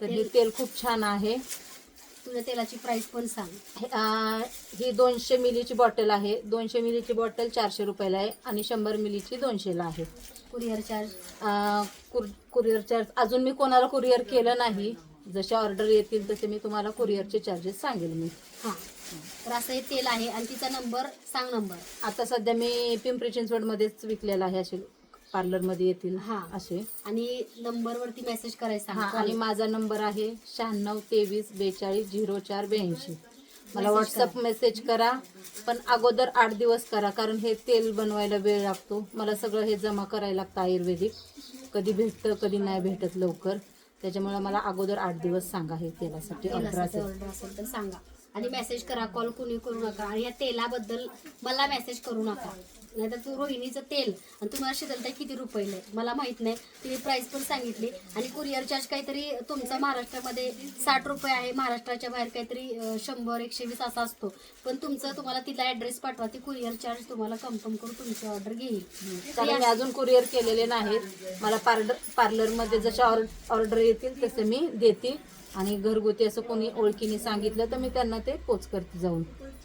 तर हे तेल खूप छान आहे. तुझ्या तेलाची प्राइस पण सांग. ही 200 मिलीची बॉटल आहे. 200 मिलीची बॉटल 400 रुपयाला आहे आणि 100 मिलीची 200ला आहे. कुरिअर चार्ज कुरिअर चार्ज अजून मी कोणाला कुरिअर केलं नाही. जसे ऑर्डर येतील तसे मी तुम्हाला कुरिअरचे चार्जेस सांगेल मी. हां तर असं हे तेल आहे. आणि तिचा नंबर सांग. नंबर आता सध्या मी पिंपरी चिंचवडमध्येच विकलेला आहे, असे पार्लरमध्ये येतील हा. असे. आणि नंबरवरती मेसेज करायचा हा, आणि माझा नंबर आहे 9623420482. मला व्हॉट्सअप मेसेज करा, पण अगोदर 8 दिवस करा, कारण हे तेल बनवायला वेळ लागतो. मला सगळं हे जमा करायला लागतं आयुर्वेदिक. कधी भेटतं कधी नाही भेटत लवकर, त्याच्यामुळे मला अगोदर 8 दिवस सांगा हे तेलासाठी ऑर्डर असेल. ऑर्डर असेल तर सांगा. आणि मेसेज करा, कॉल कोणी करू नका. आणि या तेलाबद्दल मला मेसेज करू नका. नाहीतर तू रोहिणीचं तेल आणि तुम्हाला शीतलताई किती रुपयाला आहे मला माहित नाही. तिने प्राइस पण सांगितली. आणि कुरिअर चार्ज काहीतरी तुमचा महाराष्ट्रामध्ये 60 रुपये आहे, महाराष्ट्राच्या बाहेर काहीतरी 100-120 असा असतो. पण तुम्हाला तिला ऍड्रेस पाठवा, ती कुरिअर चार्ज तुम्हाला कन्फर्म करून तुमची ऑर्डर घेईल. कारण मी अजून कुरिअर केलेले नाहीत. मला पार्लरमध्ये जशा ऑर्डर येतील तसे मी देते. आणि घरगुती असं कोणी ओळखीने सांगितलं तर मी त्यांना ते पोच करते जाऊन,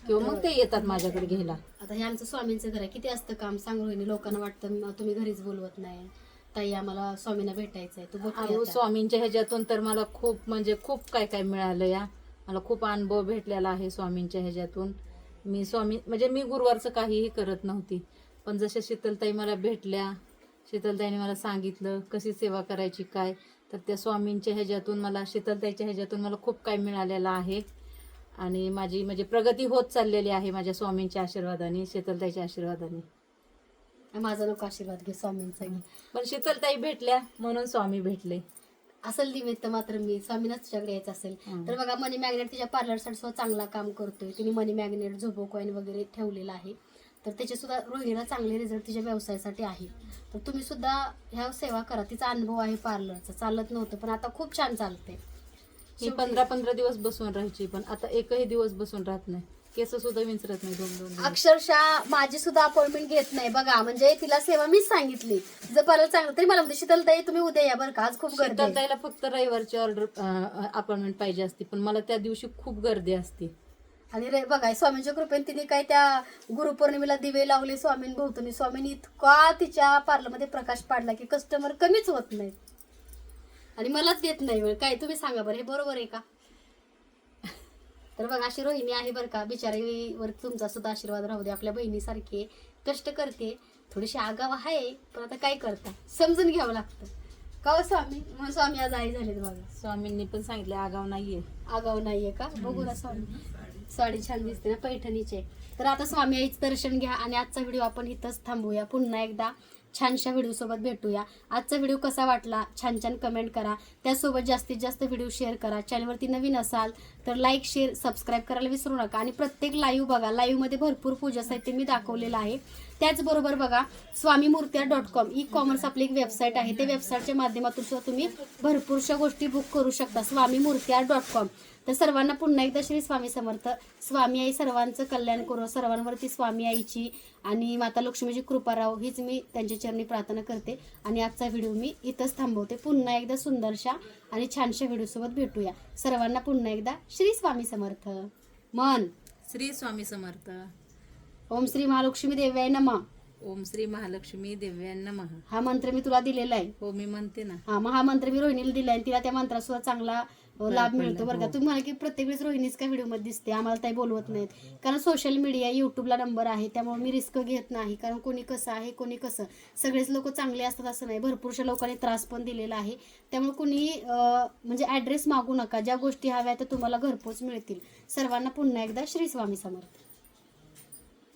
किंवा मग ते येतात माझ्याकडे घ्यायला. आता हे आमचं स्वामींचं घर आहे. किती असतं काम सांग रोहिणी. लोकांना वाटतं तुम्ही घरीच बोलवत नाही. ताई आम्हाला स्वामींना भेटायचंय. तू बघ अहो, स्वामींच्या ह्याच्यातून तर मला खूप म्हणजे खूप काय काय मिळालं या. मला खूप अनुभव भेटलेला आहे स्वामींच्या ह्याच्यातून. मी मी गुरुवारचं काहीही करत नव्हती, पण जशा शीतलताई मला भेटल्या, शीतलताईने मला सांगितलं कशी सेवा करायची काय, तर त्या स्वामींच्या ह्याच्यातून मला, शीतलताईच्या ह्याच्यातून मला खूप काय मिळालेलं आहे. आणि माझी म्हणजे प्रगती होत चाललेली आहे माझ्या स्वामींच्या आशीर्वादाने, शीतलताईच्या आशीर्वादाने. माझा नको आशीर्वाद घे स्वामींचा घे. पण शीतलताई भेटल्या म्हणून स्वामी भेटले. असेल निमित्त मात्र मी स्वामींना तुझ्याकडे यायचं असेल तर बघा, मनी मॅग्नेट तिच्या पार्लरसाठी सुद्धा चांगला काम करतोय. तिने मनी मॅग्नेट, झोबो कॉईन वगैरे ठेवलेला आहे. तर त्याचे सुद्धा रोहिणीला चांगले रिझल्ट तिच्या व्यवसायासाठी आहे. तर तुम्ही सुद्धा ह्या सेवा करा. तिचा अनुभव आहे पार्लरचा. चालत नव्हतं पण आता खूप छान चालते. मी 15-15 दिवस बसून राहायची, पण आता एकही दिवस बसून राहत नाही. केस सुद्धा विंचरत नाही 2-2 दिवस. अक्षरशः माझी सुद्धा अपॉइंटमेंट घेत नाही बघा. म्हणजे तिला सेवा मीच सांगितली. जर पार्लर चांगलं तरी मला म्हणते शीतलताई तुम्ही उद्या या बरं का, आज खूप गर्दी आहे. शीतलताईला फक्त रविवारची अपॉइंटमेंट पाहिजे असते, पण मला त्या दिवशी खूप गर्दी असते. आणि बघा स्वामींच्या कृपेने तिने काय त्या गुरुपौर्णिमेला दिवे लावले स्वामींभोवतणी. स्वामींनी इतका तिच्या पार्लरमध्ये प्रकाश पाडला की कस्टमर कमीच होत नाहीत. आणि मलाच देत नाही वेळ. काय तुम्ही सांगा बरं, हे बरोबर आहे का? तर बघा अशी रोहिणी आहे बरं का. बिचारीवर तुमचा सुद्धा आशीर्वाद राहू दे. आपल्या बहिणीसारखे कष्ट करते, थोडीशी आगाव आहे, पण आता काय करता, समजून घ्यावं लागतं का हो स्वामी. म्हणून स्वामी आज आई झालेत बघा. स्वामींनी पण सांगितले आगाव नाहीये. आगाव नाहीये का? बघू ना स्वामी. साडी छान दिसते ना, पैठणीचे. तर आता स्वामी आईचं दर्शन घ्या. आणि आजचा व्हिडिओ आपण इथंच थांबूया. पुन्हा एकदा छानशा व्हिडिओसोबत भेटूया. आजचा व्हिडिओ कसा वाटला छान छान कमेंट करा. त्यासोबत जास्तीत जास्त व्हिडिओ शेअर करा. चॅनलवरती नवीन असाल तर लाईक, शेअर, सबस्क्राईब करायला विसरू नका. आणि प्रत्येक लाईव्ह बघा. लाईव्हमध्ये भरपूर पूजा साहित्य मी दाखवलेलं आहे. त्याचबरोबर बघा swamimurtya.com ई कॉमर्स आपली एक वेबसाईट आहे. त्या वेबसाईटच्या माध्यमातून सुद्धा तुम्ही भरपूरशा गोष्टी बुक करू शकता. swamimurtya.com. तर सर्वांना पुन्हा एकदा श्री स्वामी समर्थ. स्वामी आई सर्वांचं कल्याण करो. सर्वांवरती स्वामी आईची आणि माता लक्ष्मीची कृपा राहो हीच मी त्यांच्या चरणी प्रार्थना करते. आणि आजचा व्हिडिओ मी इथंच थांबवते. पुन्हा एकदा सुंदरशा आणि छानशा व्हिडिओसोबत भेटूया. सर्वांना पुन्हा एकदा श्री स्वामी समर्थ. मन श्री स्वामी समर्थ. ओम श्री महालक्ष्मी देव्याय नमः. ओम श्री महालक्ष्मी देव्यान नमः. हा मंत्र मी तुला दिलेला आहे. हो, मी म्हणते ना. हा, मग हा मंत्र मी रोहिणीला दिलाय. तिला त्या मंत्रात सुद्धा चांगला लाभ मिळतो बरं का. तुम्ही म्हणा की प्रत्येक वेळेस रोहिणीच काय व्हिडिओमध्ये दिसते, आम्हाला काही बोलवत नाहीत. कारण सोशल मीडिया, युट्यूबला नंबर आहे, त्यामुळे मी रिस्क घेत नाही. कारण कोणी कसं आहे, कोणी कसं, सगळेच लोक चांगले असतात असं नाही. भरपूरशा लोकांनी त्रास पण दिलेला आहे. त्यामुळे कुणी म्हणजे ॲड्रेस मागू नका. ज्या गोष्टी हव्या त्या तुम्हाला घरपोच मिळतील. सर्वांना पुन्हा एकदा श्री स्वामी समर्थ.